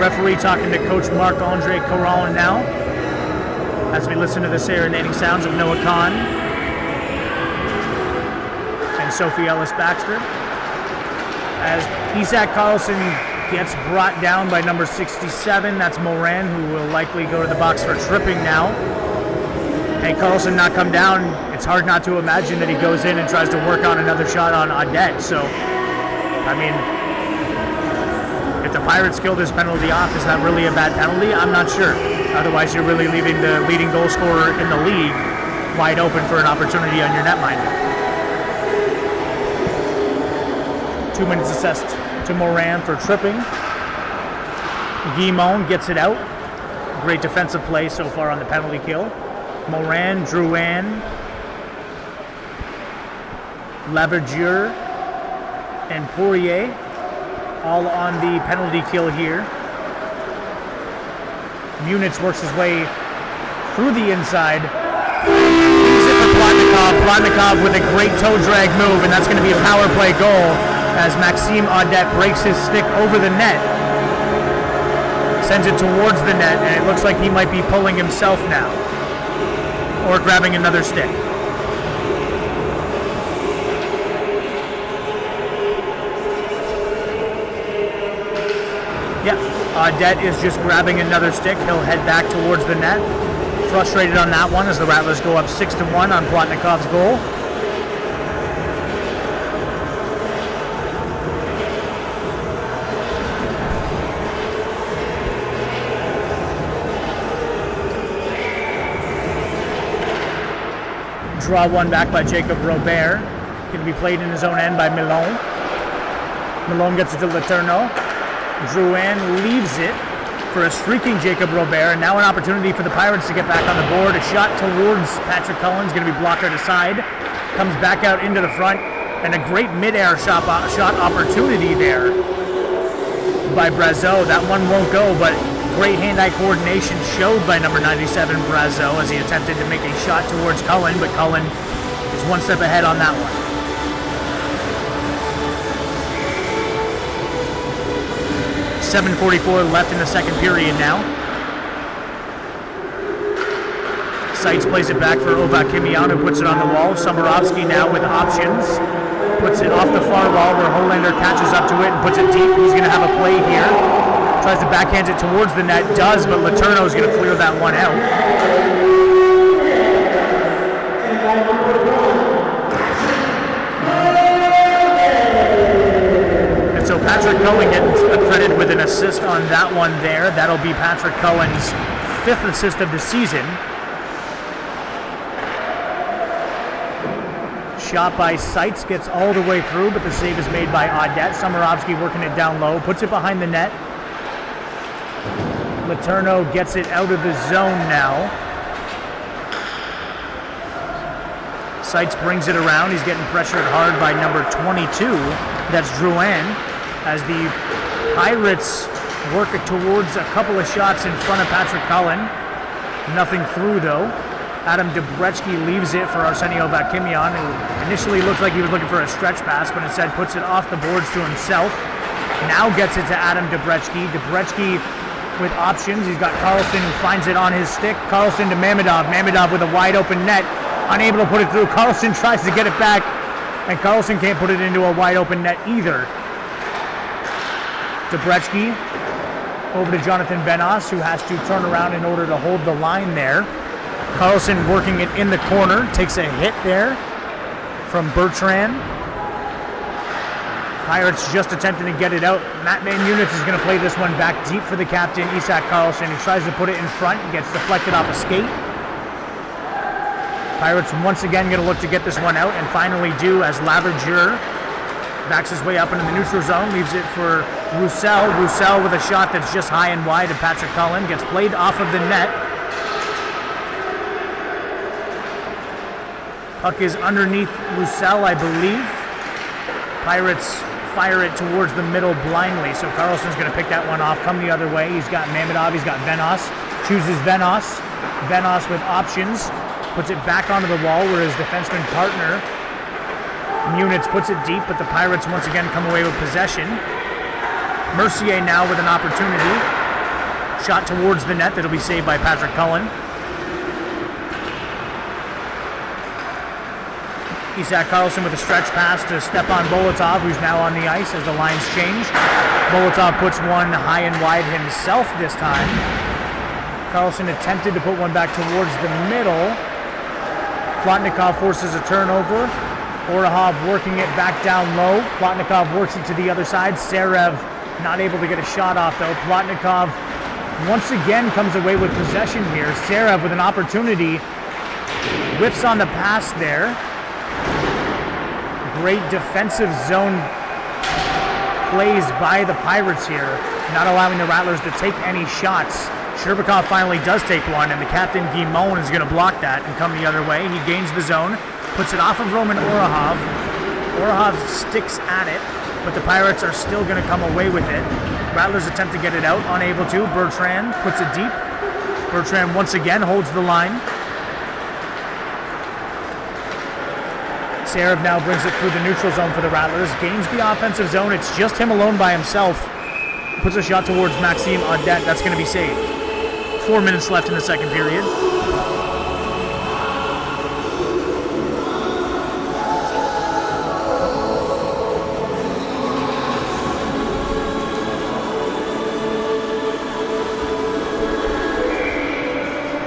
Referee talking to Coach Marc-Andre Caron now as we listen to the serenading sounds of Noah Kahn and Sophie Ellis-Baxter. As Isak Karlsson gets brought down by number 67, that's Moran, who will likely go to the box for tripping now. And Karlsson not come down, it's hard not to imagine that he goes in and tries to work on another shot on Audet. So, I mean, if the Pirates kill this penalty off, is that really a bad penalty? I'm not sure. Otherwise, you're really leaving the leading goal scorer in the league wide open for an opportunity on your netminder. 2 minutes assessed to Moran for tripping. Guimond gets it out. Great defensive play so far on the penalty kill. Moran, Drouin, Laverdure, and Poirier all on the penalty kill here. Munich works his way through the inside. Leaves it for Plotnikov. Plotnikov with a great toe drag move, and that's going to be a power play goal as Maxime Audet breaks his stick over the net. Sends it towards the net, and it looks like he might be pulling himself now. Or grabbing another stick. Yeah, Audet is just grabbing another stick. He'll head back towards the net. Frustrated on that one as the Rattlers go up 6-1 on Plotnikov's goal. Draw one back by Jacob Robert. Going to be played in his own end by Milone. Milone gets it to Letourneau. Drouin leaves it for a streaking Jacob Robert. And now an opportunity for the Pirates to get back on the board. A shot towards Patrick Cullen is going to be blocked out aside. Comes back out into the front. And a great mid-air shot opportunity there by Brazeau. That one won't go, but great hand-eye coordination showed by number 97, Brazeau, as he attempted to make a shot towards Cullen, but Cullen is one step ahead on that one. .744 left in the second period now. Seitz plays it back for Ovakimian, who puts it on the wall. Somorovsky now with options. Puts it off the far wall where Holander catches up to it and puts it deep. He's going to have a play here. Tries to backhand it towards the net. Does, but Letourneau is going to clear that one out. And so Patrick Cullen gets credited with an assist on that one there. That'll be Patrick Cullen's 5th assist of the season. Shot by Seitz, gets all the way through, but the save is made by Audette. Somorovsky working it down low, puts it behind the net. Letourneau gets it out of the zone now. Seitz brings it around. He's getting pressured hard by number 22. That's Drouin. As the Pirates work towards a couple of shots in front of Patrick Cullen. Nothing through though. Adam Debrecki leaves it for Arsenio Vakimian, who initially looked like he was looking for a stretch pass, but instead puts it off the boards to himself. Now gets it to Adam Debrecki. Debrecki with options. He's got Carlson, who finds it on his stick. Carlson to Mamedov. Mamedov with a wide open net. Unable to put it through. Carlson tries to get it back, and Carlson can't put it into a wide open net either. Debrecki over to Jonathan Benos, who has to turn around in order to hold the line there. Carlson working it in the corner, takes a hit there from Bertrand. Pirates just attempting to get it out. Matt Van Units is going to play this one back deep for the captain, Isak Carlson. He tries to put it in front, gets deflected off a skate. Pirates once again going to look to get this one out, and finally do as Laverdure backs his way up into the neutral zone, leaves it for Roussel. Roussel with a shot that's just high and wide of Patrick Cullen, gets played off of the net. Puck is underneath Roussel, I believe. Pirates fire it towards the middle blindly, so Carlson's going to pick that one off, come the other way. He's got Mamedov, he's got Venos. Chooses Venos. Venos with options. Puts it back onto the wall where his defenseman partner, Munitz, puts it deep, but the Pirates once again come away with possession. Mercier now with an opportunity. Shot towards the net that'll be saved by Patrick Cullen. Isak Carlson with a stretch pass to Stepan Bolotov, who's now on the ice as the lines change. Bolotov puts one high and wide himself this time. Carlson attempted to put one back towards the middle. Plotnikov forces a turnover. Orahov working it back down low. Plotnikov works it to the other side. Serev not able to get a shot off though. Plotnikov once again comes away with possession here. Serev with an opportunity. Whiffs on the pass there. Great defensive zone plays by the Pirates here, not allowing the Rattlers to take any shots. Sherbakov finally does take one, and the captain, Guimond, is going to block that and come the other way. He gains the zone, puts it off of Roman Orahov. Orahov sticks at it, but the Pirates are still going to come away with it. Rattlers attempt to get it out, unable to. Bertrand puts it deep. Bertrand once again holds the line. Serev now brings it through the neutral zone for the Rattlers, gains the offensive zone. It's just him alone by himself. Puts a shot towards Maxime Audette. That's going to be saved. 4 minutes left in the second period.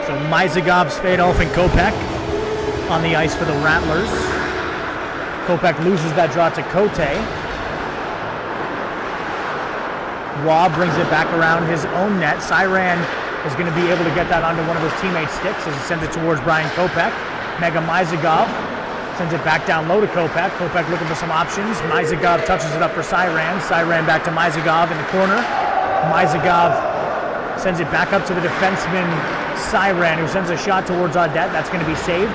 So Mizagov, Svedolf, and Kopech on the ice for the Rattlers. Kopech loses that draw to Cote. Waugh brings it back around his own net. Siran is going to be able to get that onto one of his teammates' sticks as he sends it towards Brian Kopech. Mega Mizagov sends it back down low to Kopech. Kopech looking for some options. Mizagov touches it up for Siran. Siran back to Mizagov in the corner. Mizagov sends it back up to the defenseman Siran, who sends a shot towards Audette. That's going to be saved.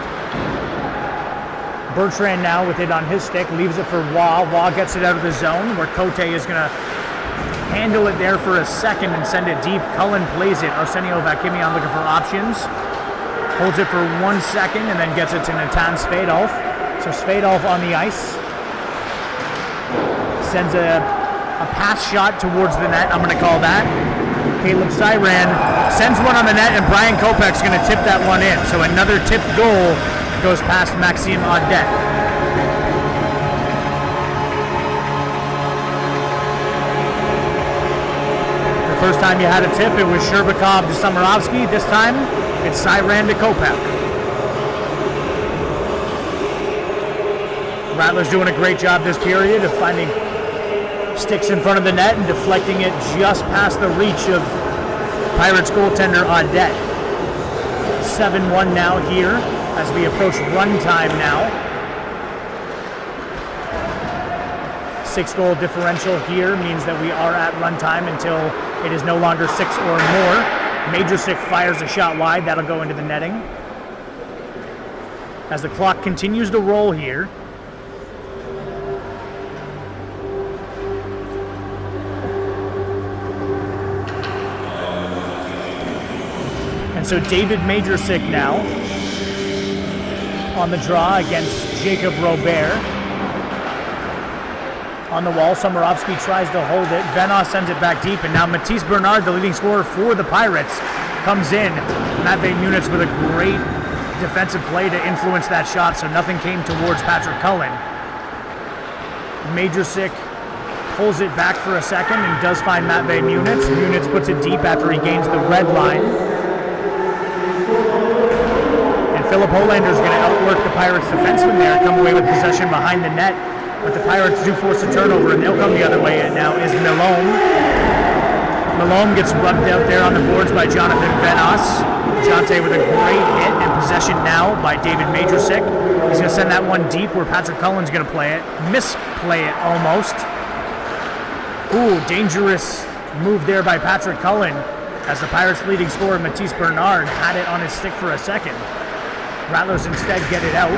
Bertrand now with it on his stick, leaves it for Waugh. Waugh gets it out of the zone where Cote is going to handle it there for a second and send it deep. Cullen plays it. Arsenio Vakimian looking for options. Holds it for 1 second and then gets it to Natan Svedolf. So Svedolf on the ice. Sends a pass shot towards the net, I'm going to call that. Caleb Syran sends one on the net, and Brian Kopech's going to tip that one in. So another tipped goal goes past Maxime Audet. The first time you had a tip, it was Sherbakov to Samarovsky. This time, it's Syran to Kopech. Rattlers doing a great job this period of finding sticks in front of the net and deflecting it just past the reach of Pirates goaltender Audet. 7-1 now here as we approach run time now. 6-goal differential here means that we are at run time until it is no longer 6 or more. Majorsic fires a shot wide. That'll go into the netting. As the clock continues to roll here, and so David Majorsic now on the draw against Jacob Robert. On the wall, Samarovsky tries to hold it. Venos sends it back deep, and now Matisse Bernard, the leading scorer for the Pirates, comes in. Matvei Munich with a great defensive play to influence that shot, so nothing came towards Patrick Cullen. Majorsic pulls it back for a second and does find Matvei Munich. Munich puts it deep after he gains the red line. And Philip Hollander is going to outwork the Pirates defenseman there, come away with possession behind the net. But the Pirates do force a turnover, and they'll come the other way. And now is Malone. Malone gets rubbed out there on the boards by Jonathan Venos. Jonte with a great hit and possession now by David Majorsic. He's going to send that one deep where Patrick Cullen's going to play it. Misplay it almost. Ooh, dangerous move there by Patrick Cullen as the Pirates' leading scorer, Matisse Bernard, had it on his stick for a second. Rattlers instead get it out.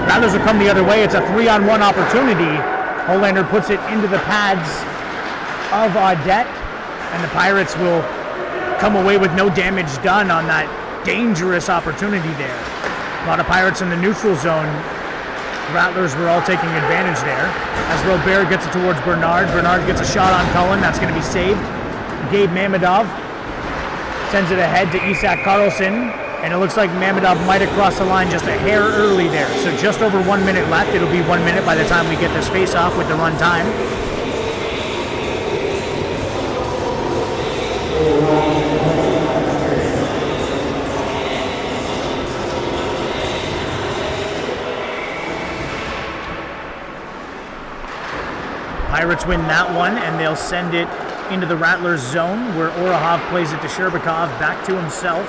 Rattlers will come the other way. It's a 3-on-1 opportunity. Hollander puts it into the pads of Audet, and the Pirates will come away with no damage done on that dangerous opportunity there. A lot of Pirates in the neutral zone. Rattlers were all taking advantage there. As Robert gets it towards Bernard. Bernard gets a shot on Cullen. That's going to be saved. Gabe Mamedov sends it ahead to Isak Karlsson. And it looks like Mamedov might have crossed the line just a hair early there. So just over 1 minute left. It'll be 1 minute by the time we get this face-off with the run time. Pirates win that one, and they'll send it into the Rattlers zone, where Orahov plays it to Sherbakov, back to himself.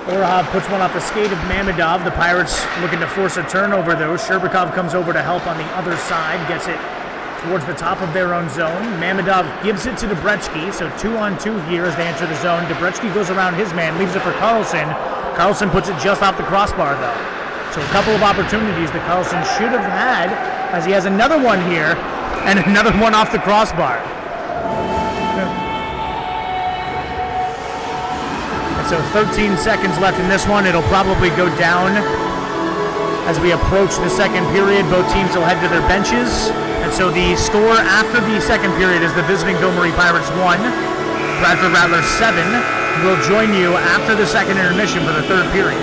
Orahov puts one off the skate of Mamedov. The Pirates looking to force a turnover, though. Sherbakov comes over to help on the other side, gets it towards the top of their own zone. Mamedov gives it to Debrecki, so 2-on-2 here as they enter the zone. Debrecki goes around his man, leaves it for Karlsson. Karlsson puts it just off the crossbar, though. So a couple of opportunities that Karlsson should have had, as he has another one here, and another one off the crossbar. So 13 seconds left in this one. It'll probably go down as we approach the second period. Both teams will head to their benches. And so the score after the second period is the visiting Ville Marie Pirates 1, Bradford Rattlers 7. We'll join you after the second intermission for the third period.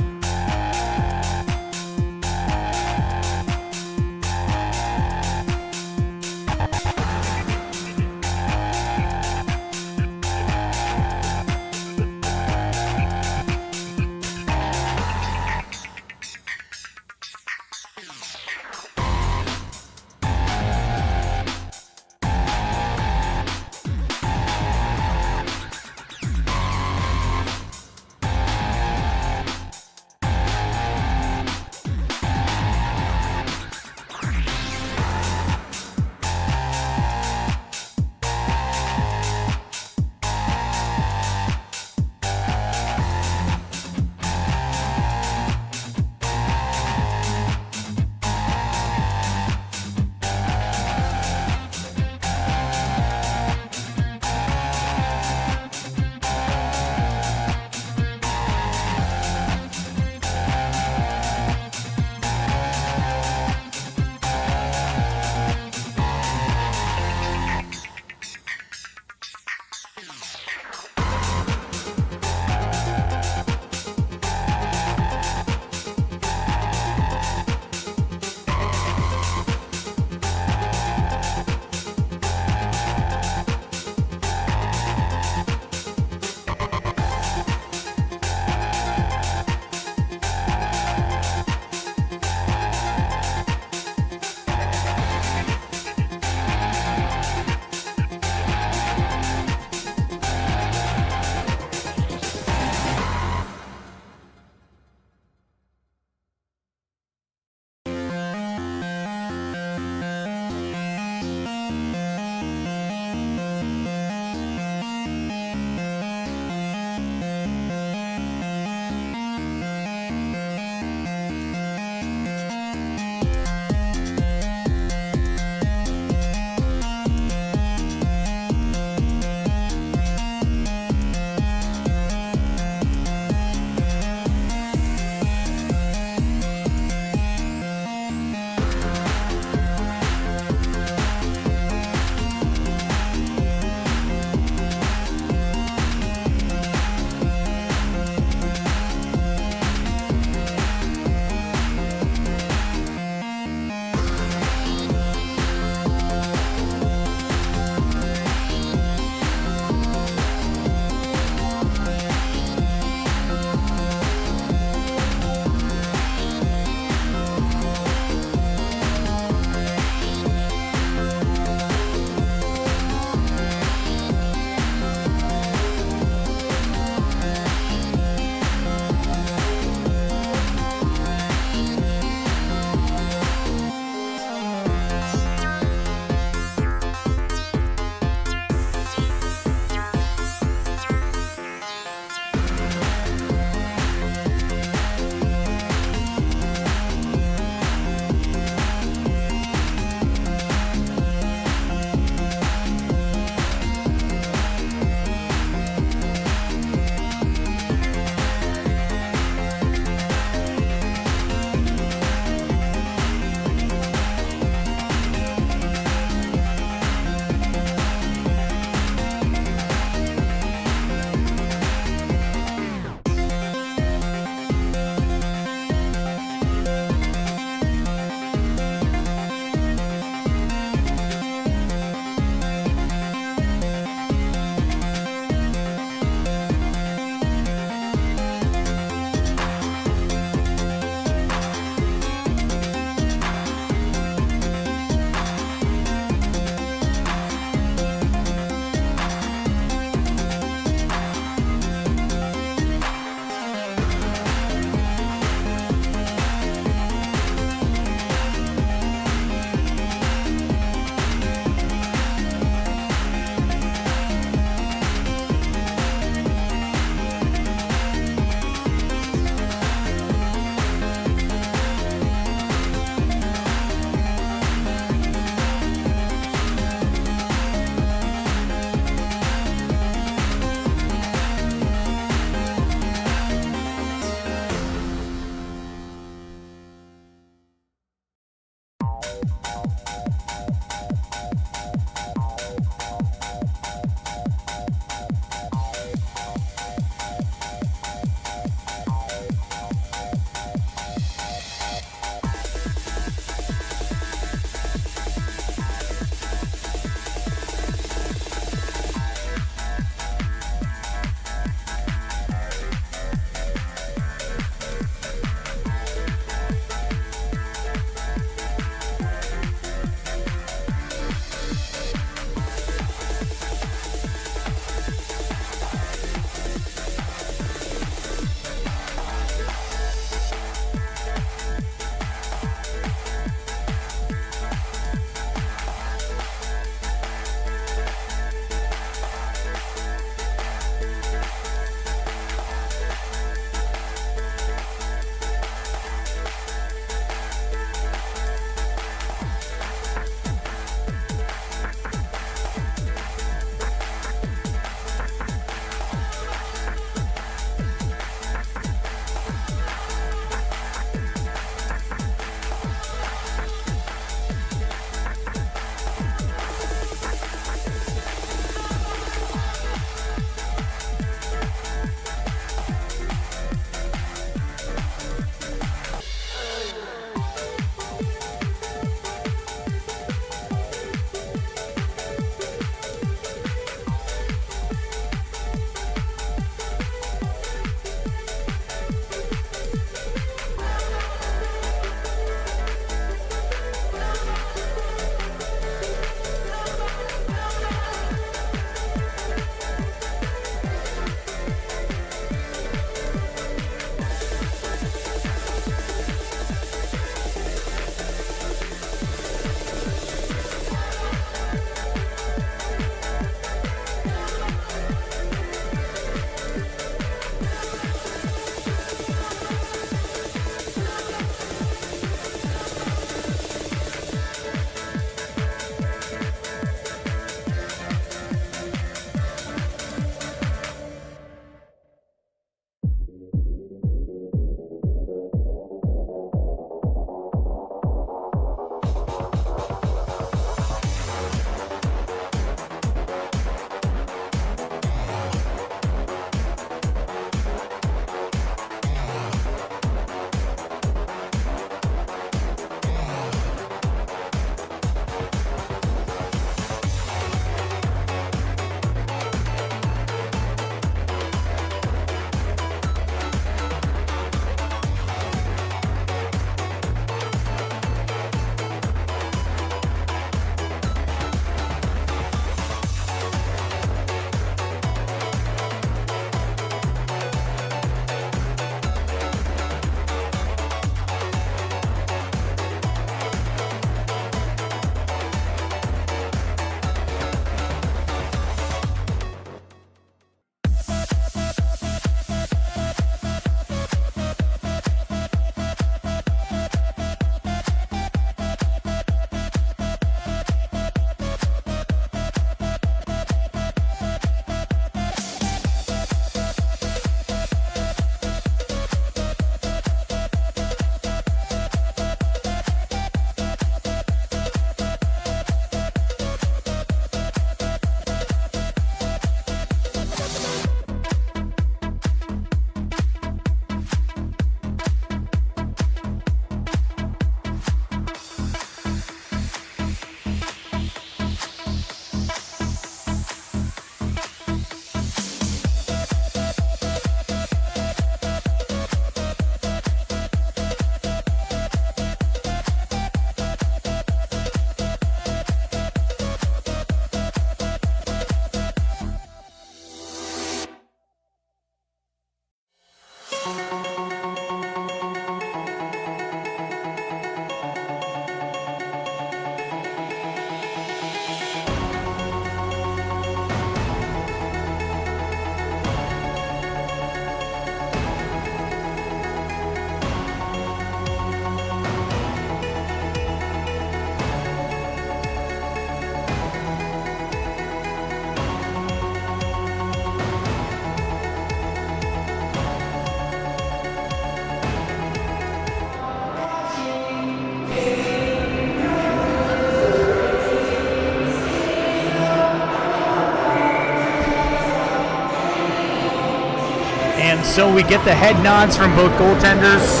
And so we get the head nods from both goaltenders.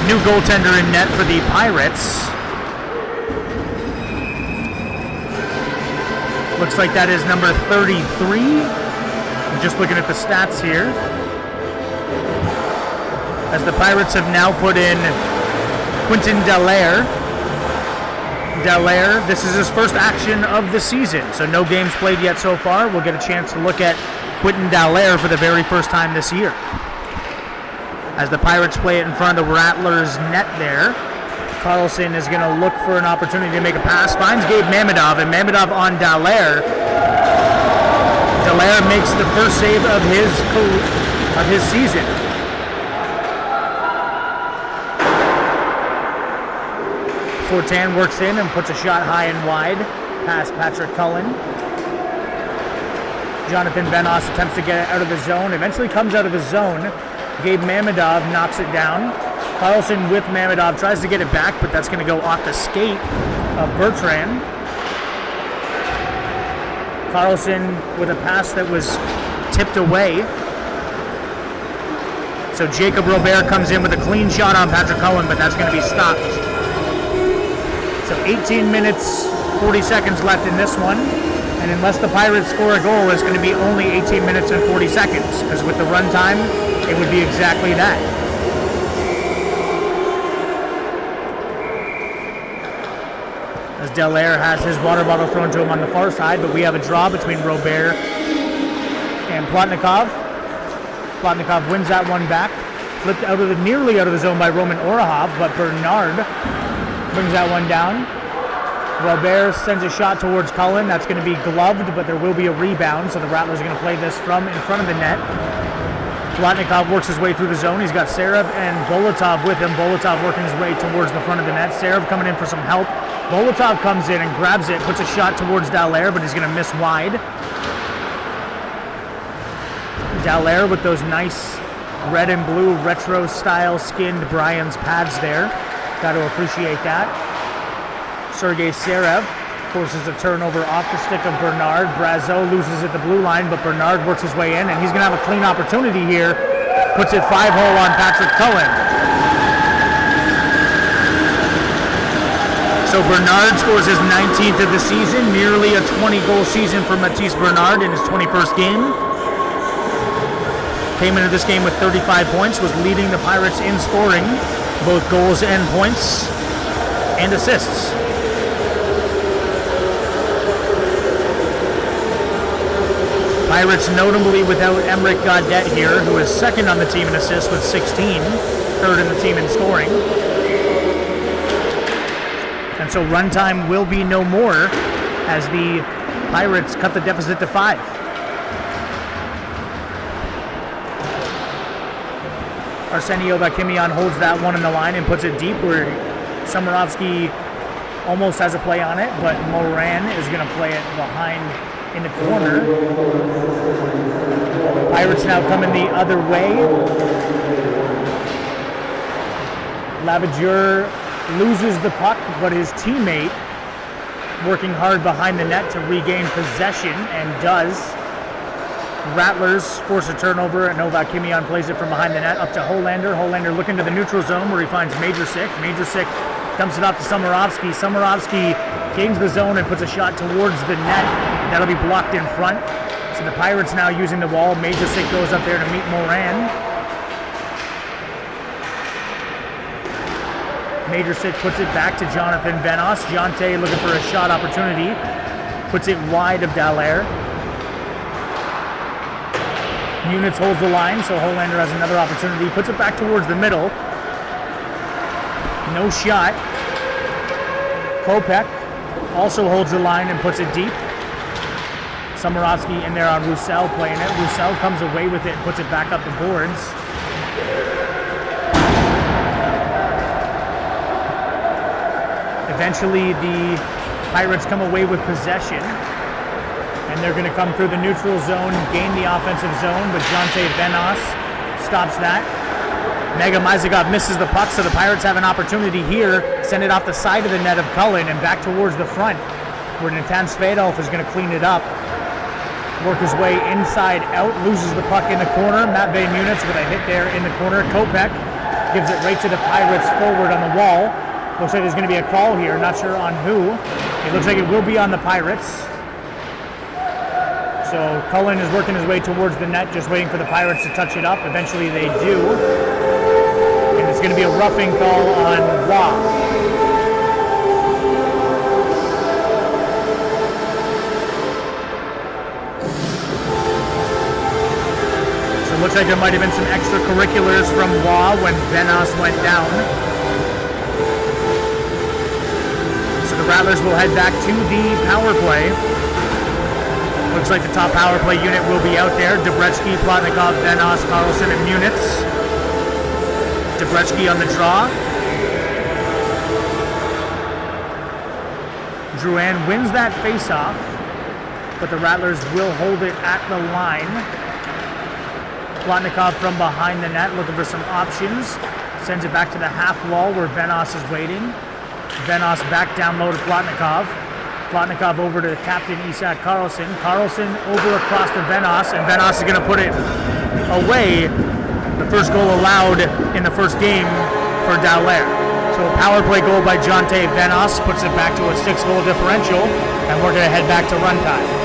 New goaltender in net for the Pirates. Looks like that is number 33. I'm just looking at the stats here. As the Pirates have now put in Quinton Dallaire. Dallaire, this is his first action of the season, so no games played yet so far. We'll get a chance to look at Quinton Dallaire for the very first time this year. As the Pirates play it in front of the Rattlers net there, Carlson is going to look for an opportunity to make a pass, finds Gabe Mamedov, and Mamedov on Dallaire. Dallaire makes the first save of his season. Fortin works in and puts a shot high and wide past Patrick Cullen. Jonathan Benos attempts to get it out of the zone, eventually comes out of the zone. Gabe Mamedov knocks it down. Carlson with Mamedov tries to get it back, but that's going to go off the skate of Bertrand. Carlson with a pass that was tipped away. So Jacob Robert comes in with a clean shot on Patrick Cullen, but that's going to be stopped. So 18 minutes, 40 seconds left in this one. And unless the Pirates score a goal, it's going to be only 18 minutes and 40 seconds. Because with the run time, it would be exactly that. As Dallaire has his water bottle thrown to him on the far side, but we have a draw between Robert and Plotnikov. Plotnikov wins that one back. Flipped nearly out of the zone by Roman Orahov, but Bernard brings that one down. Robert sends a shot towards Cullen. That's going to be gloved, but there will be a rebound, so the Rattlers are going to play this from in front of the net. Plotnikov works his way through the zone. He's got Serev and Bolotov with him. Bolotov working his way towards the front of the net. Serev coming in for some help. Bolotov comes in and grabs it, puts a shot towards Dallaire, but he's going to miss wide. Dallaire with those nice red and blue retro-style skinned Brian's pads there. Got to appreciate that. Sergei Serev forces a turnover off the stick of Bernard. Brazeau loses at the blue line, but Bernard works his way in, and he's going to have a clean opportunity here. Puts it 5-hole on Patrick Cullen. So Bernard scores his 19th of the season, nearly a 20-goal season for Matisse Bernard in his 21st game. Came into this game with 35 points, was leading the Pirates in scoring, both goals and points and assists. Pirates notably without Emmerich Gaudet here, who is second on the team in assists with 16, third in the team in scoring. And so runtime will be no more as the Pirates cut the deficit to 5. Arsenio Vakimian holds that one in the line and puts it deep where Somorovsky almost has a play on it, but Moran is going to play it behind in the corner. Pirates now coming the other way. Lavageur loses the puck, but his teammate working hard behind the net to regain possession, and does. Rattlers force a turnover, and Novak Kimian plays it from behind the net up to Holander. Holander looking to the neutral zone where he finds Majorsic. Majorsic dumps it off to Somorovsky. Somorovsky gains the zone and puts a shot towards the net. That'll be blocked in front. So the Pirates now using the wall. Majorsic goes up there to meet Moran. Majorsic puts it back to Jonathan Benos. Jonte looking for a shot opportunity. Puts it wide of Dallaire. Muniz holds the line, so Holander has another opportunity. Puts it back towards the middle. No shot. Kopech also holds the line and puts it deep. Samarovsky in there on Roussel playing it. Roussel comes away with it and puts it back up the boards. Eventually the Pirates come away with possession. And they're going to come through the neutral zone, gain the offensive zone, but Jonte Venos stops that. Mega Mizagov misses the puck, so the Pirates have an opportunity here. Send it off the side of the net of Cullen and back towards the front, where Natan Svedolf is going to clean it up. Work his way inside out, loses the puck in the corner. Matvei Muniz with a hit there in the corner. Kopech gives it right to the Pirates forward on the wall. Looks like there's going to be a call here, not sure on who. It looks like it will be on the Pirates. So Cullen is working his way towards the net, just waiting for the Pirates to touch it up. Eventually they do. And it's going to be a roughing call on Roy. So it looks like there might have been some extracurriculars from Roy when Venos went down. So the Rattlers will head back to the power play. Looks like the top power play unit will be out there. Debrecki, Plotnikov, Venos, Carlson, and Muniz. Debrecki on the draw. Drouin wins that faceoff, but the Rattlers will hold it at the line. Plotnikov from behind the net, looking for some options. Sends it back to the half wall where Venos is waiting. Venos back down low to Plotnikov. Plotnikov over to captain Isak Karlsson. Karlsson over across to Venos, and Venos is going to put it away. The first goal allowed in the first game for Dallaire. So a power play goal by Jonte Venos puts it back to a 6-goal differential, and we're going to head back to runtime.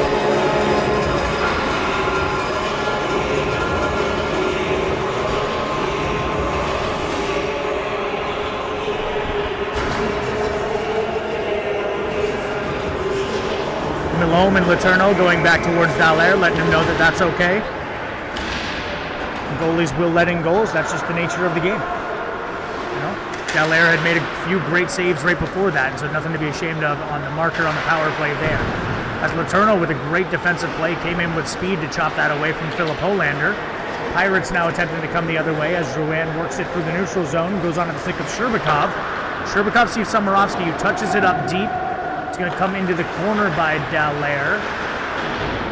Malone and Letourneau going back towards Dallaire, letting him know that that's okay. Goalies will let in goals. That's just the nature of the game. You know, Dallaire had made a few great saves right before that, and so nothing to be ashamed of on the marker on the power play there. As Letourneau with a great defensive play came in with speed to chop that away from Philip Holander. Pirates now attempting to come the other way as Drouin works it through the neutral zone, goes on to the stick of Sherbakov. Sherbakov sees Samarovsky, who touches it up deep. It's going to come into the corner by Dallaire.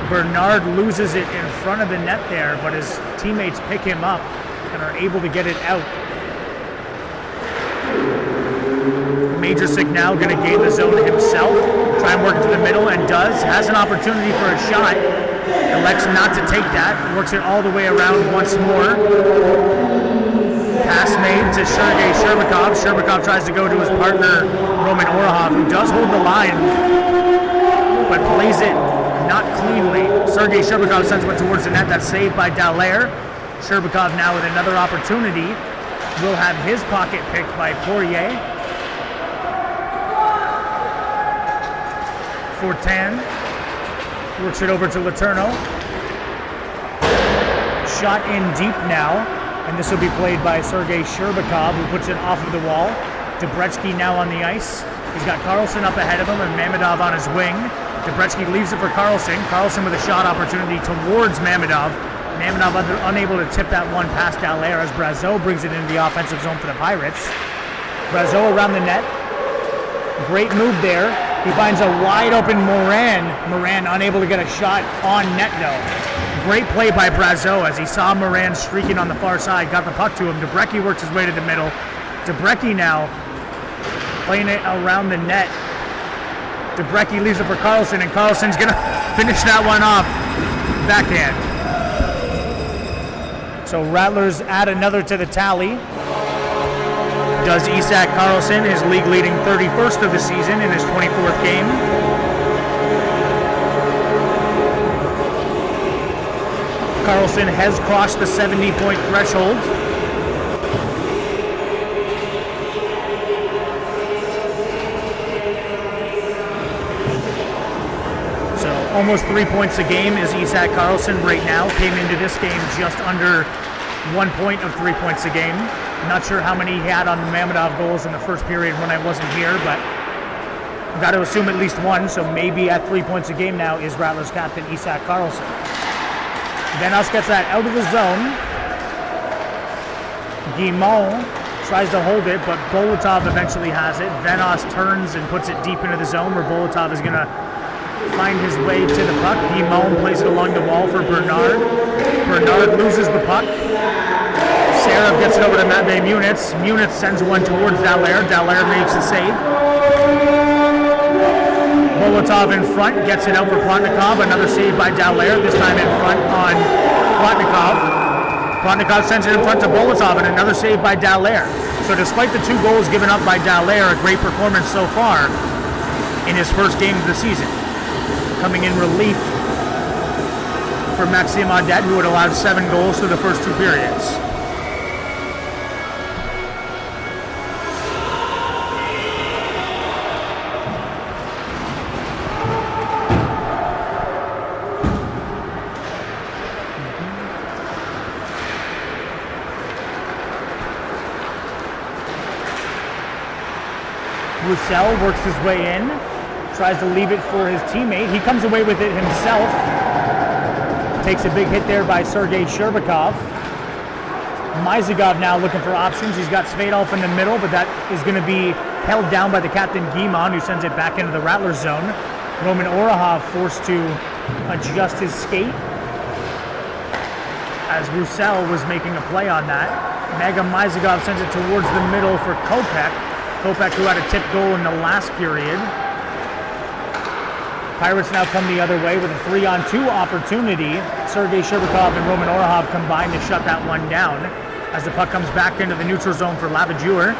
Bernard loses it in front of the net there, but his teammates pick him up and are able to get it out. Majorsic now going to gain the zone himself, try and work it to the middle, and does. Has an opportunity for a shot. Elects not to take that. Works it all the way around once more. Pass made to Sergei Sherbakov. Sherbakov tries to go to his partner, Roman Orahov, who does hold the line, but plays it not cleanly. Sergei Sherbakov sends one towards the net. That's saved by Dallaire. Sherbakov now with another opportunity. Will have his pocket picked by Poirier. Fortin works it over to Letourneau. Shot in deep now. And this will be played by Sergei Sherbakov, who puts it off of the wall. Debrecki now on the ice. He's got Karlsson up ahead of him and Mamedov on his wing. Debrecki leaves it for Karlsson. Karlsson with a shot opportunity towards Mamedov. Mamedov unable to tip that one past Dallaire as Brazeau brings it into the offensive zone for the Pirates. Brazeau around the net. Great move there. He finds a wide open Moran. Moran unable to get a shot on net though. Great play by Brazeau as he saw Moran streaking on the far side, got the puck to him. Debrecki works his way to the middle. Debrecki now playing it around the net. Debrecki leaves it for Karlsson, and Karlsson's going to finish that one off backhand. So Rattlers add another to the tally. Does Isak Karlsson, his league-leading 31st of the season in his 24th game. Karlsson has crossed the 70-point threshold. So almost 3 points a game is Isak Karlsson right now. Came into this game just under 1 point of 3 points a game. Not sure how many he had on the Mammadov goals in the first period when I wasn't here, but I've got to assume at least one, so maybe at 3 points a game now is Rattlers captain Isak Karlsson. Venos gets that out of the zone. Guimond tries to hold it, but Bolotov eventually has it. Venos turns and puts it deep into the zone where Bolotov is going to find his way to the puck. Guimond plays it along the wall for Bernard. Bernard loses the puck. Serov gets it over to Matvei Munitz. Munitz sends one towards Dallaire. Dallaire makes the save. Bolotov in front, gets it out for Plotnikov. Another save by Dallaire, this time in front on Plotnikov. Plotnikov sends it in front to Bolotov, and another save by Dallaire. So despite the 2 goals given up by Dallaire, a great performance so far in his first game of the season. Coming in relief for Maxime Audet, who had allowed 7 goals through the first 2 periods. Roussel works his way in, tries to leave it for his teammate. He comes away with it himself. Takes a big hit there by Sergei Sherbakov. Myzigov now looking for options. He's got Svadolf in the middle, but that is going to be held down by the captain Guimond, who sends it back into the Rattlers zone. Roman Orahov forced to adjust his skate as Roussel was making a play on that. Mega Myzigov sends it towards the middle for Kopech. Kopech, who had a tip goal in the last period. Pirates now come the other way with a 3-on-2 opportunity. Sergei Sherbakov and Roman Orahov combine to shut that one down as the puck comes back into the neutral zone for Lavageur.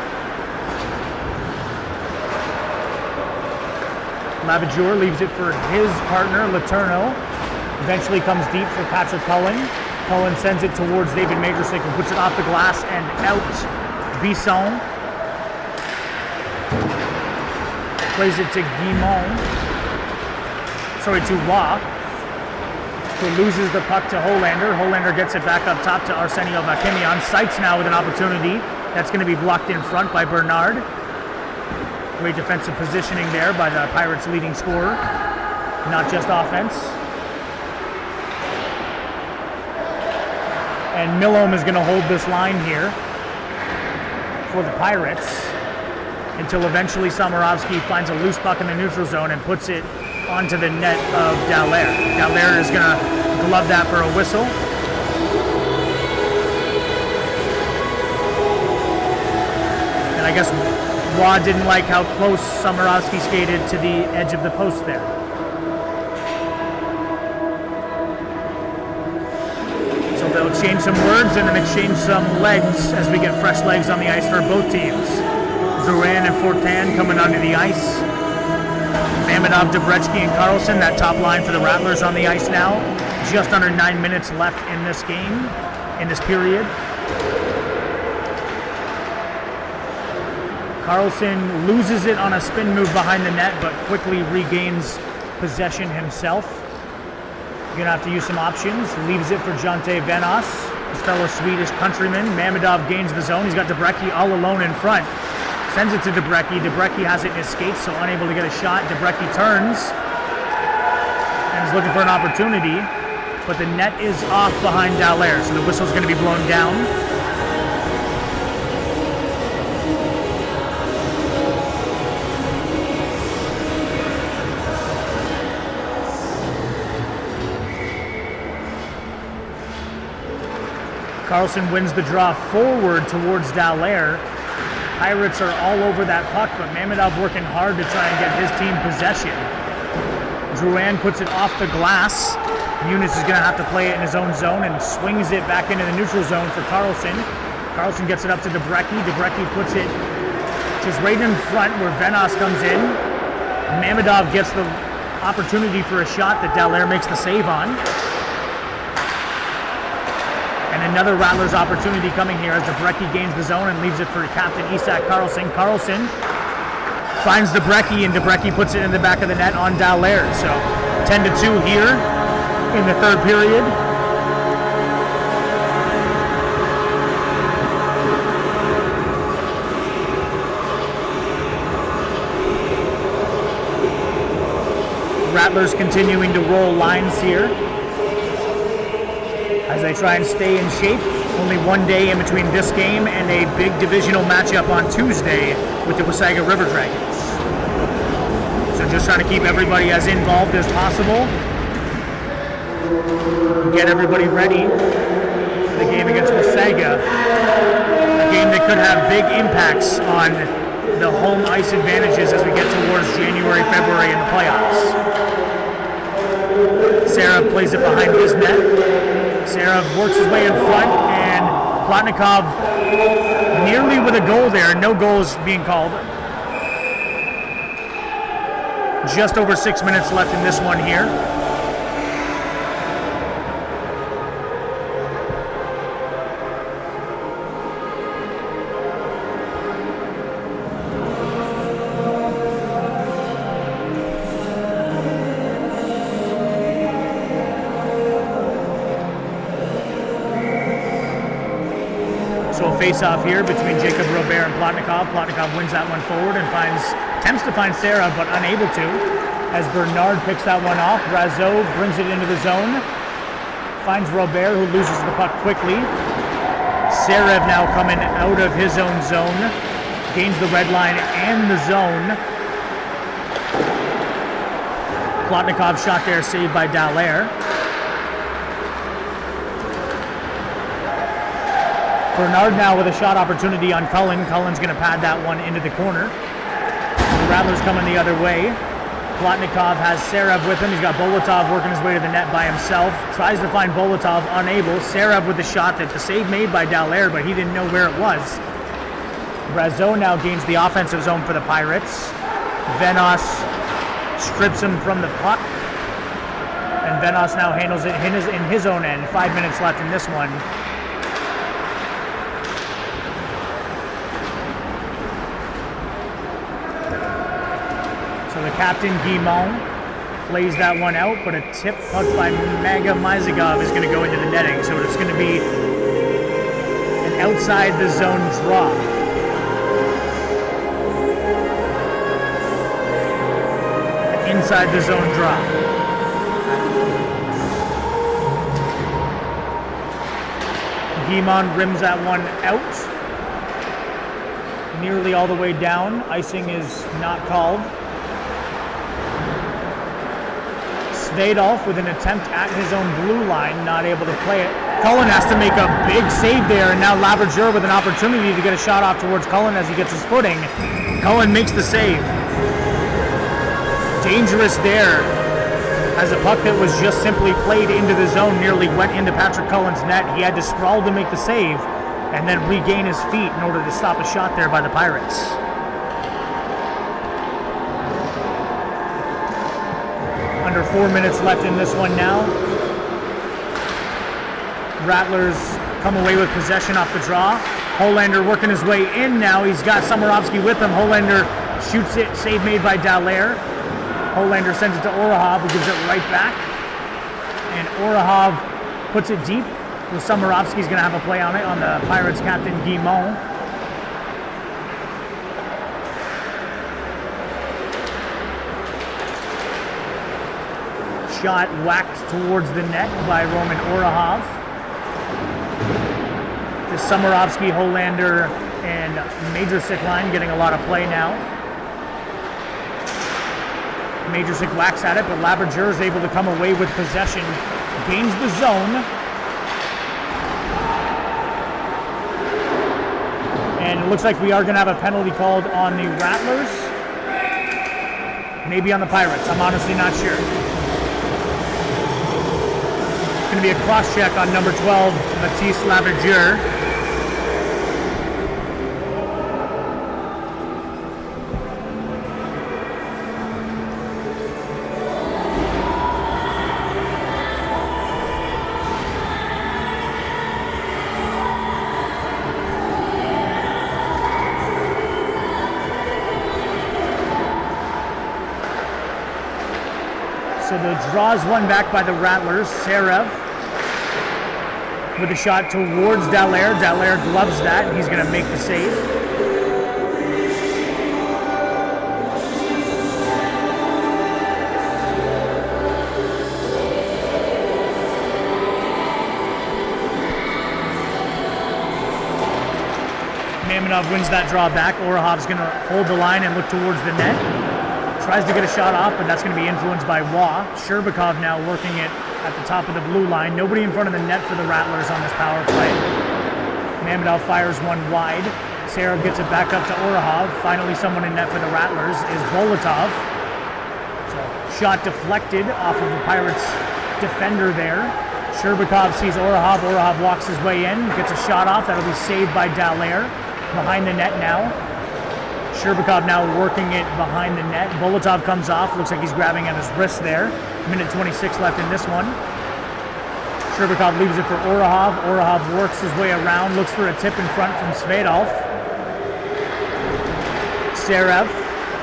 Lavageur leaves it for his partner, Letourneau. Eventually comes deep for Patrick Cullen. Cullen sends it towards David Majorsic, who puts it off the glass and out. Bisson plays it to Waugh, who loses the puck to Holander. Holander gets it back up top to Arsenio Vakimian. Seitz now with an opportunity. That's going to be blocked in front by Bernard. Great defensive positioning there by the Pirates' leading scorer. Not just offense. And Milholm is going to hold this line here for the Pirates until eventually Samarovsky finds a loose puck in the neutral zone and puts it onto the net of Dallaire. Dallaire is going to glove that for a whistle. And I guess Waugh didn't like how close Samarovsky skated to the edge of the post there. So they'll exchange some words and then exchange some legs as we get fresh legs on the ice for both teams. Duran and Fortin coming onto the ice. Mammadov, Debrecki, and Karlsson, that top line for the Rattlers on the ice now. Just under 9 minutes left in this game, in this period. Karlsson loses it on a spin move behind the net, but quickly regains possession himself. You're gonna have to use some options. Leaves it for Jonte Venos, his fellow Swedish countryman. Mammadov gains the zone. He's got Debrecki all alone in front. Sends it to Debrecki. Debrecki has it in his skates, so unable to get a shot. Debrecki turns and is looking for an opportunity, but the net is off behind Dallaire, so the whistle's going to be blown down. Karlsson wins the draw forward towards Dallaire. Pirates are all over that puck, but Mammadov working hard to try and get his team possession. Drouin puts it off the glass. Muniz is going to have to play it in his own zone and swings it back into the neutral zone for Karlsson. Karlsson gets it up to Debrecki. Debrecki puts it just right in front where Venos comes in. Mammadov gets the opportunity for a shot that Dallaire makes the save on. And another Rattlers opportunity coming here as Debrecki gains the zone and leaves it for captain Isak Karlsson. Karlsson finds Debrecki, and Debrecki puts it in the back of the net on Dallaire. So 10-2 here in the third period. Rattlers continuing to roll lines here as they try and stay in shape. Only one day in between this game and a big divisional matchup on Tuesday with the Wasaga River Dragons. So just trying to keep everybody as involved as possible. Get everybody ready for the game against Wasaga. A game that could have big impacts on the home ice advantages as we get towards January, February in the playoffs. Serov plays it behind his net. Serov works his way in front, and Plotnikov nearly with a goal there. No goals being called. Just over 6 minutes left in this one here. Face-off here between Jacob Robert and Plotnikov. Plotnikov wins that one forward and attempts to find Serov, but unable to. As Bernard picks that one off, Brazeau brings it into the zone. Finds Robert, who loses the puck quickly. Serov now coming out of his own zone. Gains the red line and the zone. Plotnikov shot there, saved by Dallaire. Bernard now with a shot opportunity on Cullen. Cullen's going to pad that one into the corner. The Rattlers coming the other way. Plotnikov has Serov with him. He's got Bolotov working his way to the net by himself. Tries to find Bolotov, unable. Serov with the shot that the save made by Dallaire, but he didn't know where it was. Brazeau now gains the offensive zone for the Pirates. Venos strips him from the puck. And Venos now handles it in his own end. 5 minutes left in this one. The captain, Guimond, plays that one out, but a tip puck by Maga Mizagov is going to go into the netting, so it's going to be an outside the zone draw. An inside the zone draw. Guimond rims that one out, nearly all the way down. Icing is not called. Vadolf with an attempt at his own blue line, not able to play it. Cullen has to make a big save there, and now Laverdure with an opportunity to get a shot off towards Cullen as he gets his footing. Cullen makes the save. Dangerous there, as a puck that was just simply played into the zone nearly went into Patrick Cullen's net. He had to sprawl to make the save and then regain his feet in order to stop a shot there by the Pirates. Under 4 minutes left in this one now. Rattlers come away with possession off the draw. Holander working his way in now. He's got Samarovsky with him. Holander shoots it. Save made by Dallaire. Holander sends it to Orahov, who gives it right back. And Orahov puts it deep. Well, Samarovsky's going to have a play on it on the Pirates captain, Guimond. Shot whacked towards the net by Roman Orahov. The Samarovsky, Holander, and Majorsic line getting a lot of play now. Majorsic whacks at it, but Laverdure is able to come away with possession. Gains the zone. And it looks like we are going to have a penalty called on the Rattlers. Maybe on the Pirates. I'm honestly not sure. Going to be a cross-check on number 12, Matisse Laverdure. So the draw is won back by the Rattlers. Serev with a shot towards Dallaire. Dallaire gloves that, and he's going to make the save. Mamonov wins that draw back. Orahov's going to hold the line and look towards the net. Tries to get a shot off, but that's going to be influenced by Waugh. Sherbakov now working it at the top of the blue line. Nobody in front of the net for the Rattlers on this power play. Mamonov fires one wide. Serev gets it back up to Orahov. Finally someone in net for the Rattlers is Bolotov. So shot deflected off of the Pirates defender there. Sherbakov sees Orahov. Orahov walks his way in, gets a shot off. That'll be saved by Dallaire. Behind the net now. Sherbakov now working it behind the net. Bolotov comes off. Looks like he's grabbing at his wrist there. Minute 26 left in this one. Sherbakov leaves it for Orahov. Orahov works his way around. Looks for a tip in front from Svedalf. Serev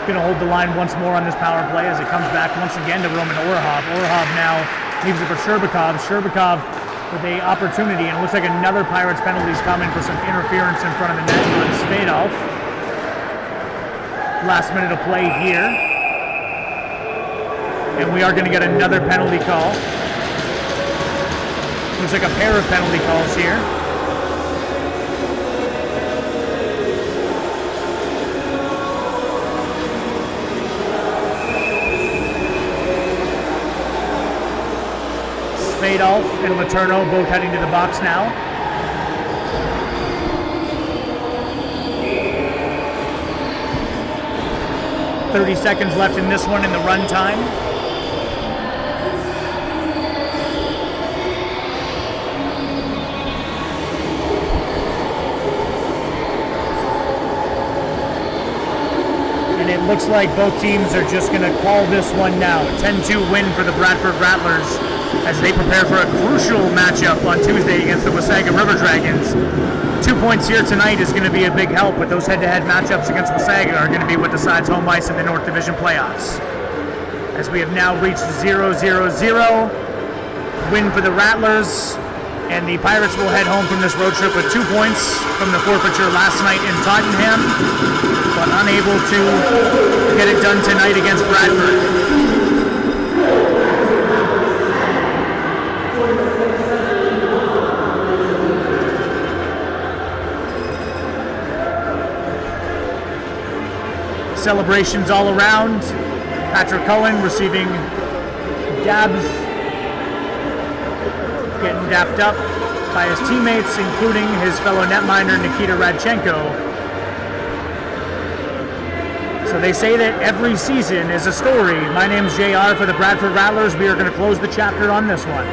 going to hold the line once more on this power play as it comes back once again to Roman Orahov. Orahov now leaves it for Sherbakov. Sherbakov with a opportunity, and it looks like another Pirates penalty is coming for some interference in front of the net on Svedalf. Last minute of play here. And we are going to get another penalty call. Looks like a pair of penalty calls here. Svedalf and Letourneau both heading to the box now. .30 seconds left in this one in the run time. And it looks like both teams are just going to call this one now. A 10-2 win for the Bradford Rattlers as they prepare for a crucial matchup on Tuesday against the Wasaga River Dragons. 2 points here tonight is going to be a big help, but those head-to-head matchups against Wasaga are going to be what decides home ice in the North Division playoffs. As we have now reached 0-0-0, win for the Rattlers, and the Pirates will head home from this road trip with 2 points from the forfeiture last night in Tottenham, but unable to get it done tonight against Bradford. Celebrations all around. Patrick Cohen receiving dabs, getting dapped up by his teammates, including his fellow netminder Nikita Radchenko. So they say that every season is a story. My name's JR for the Bradford Rattlers. We are going to close the chapter on this one.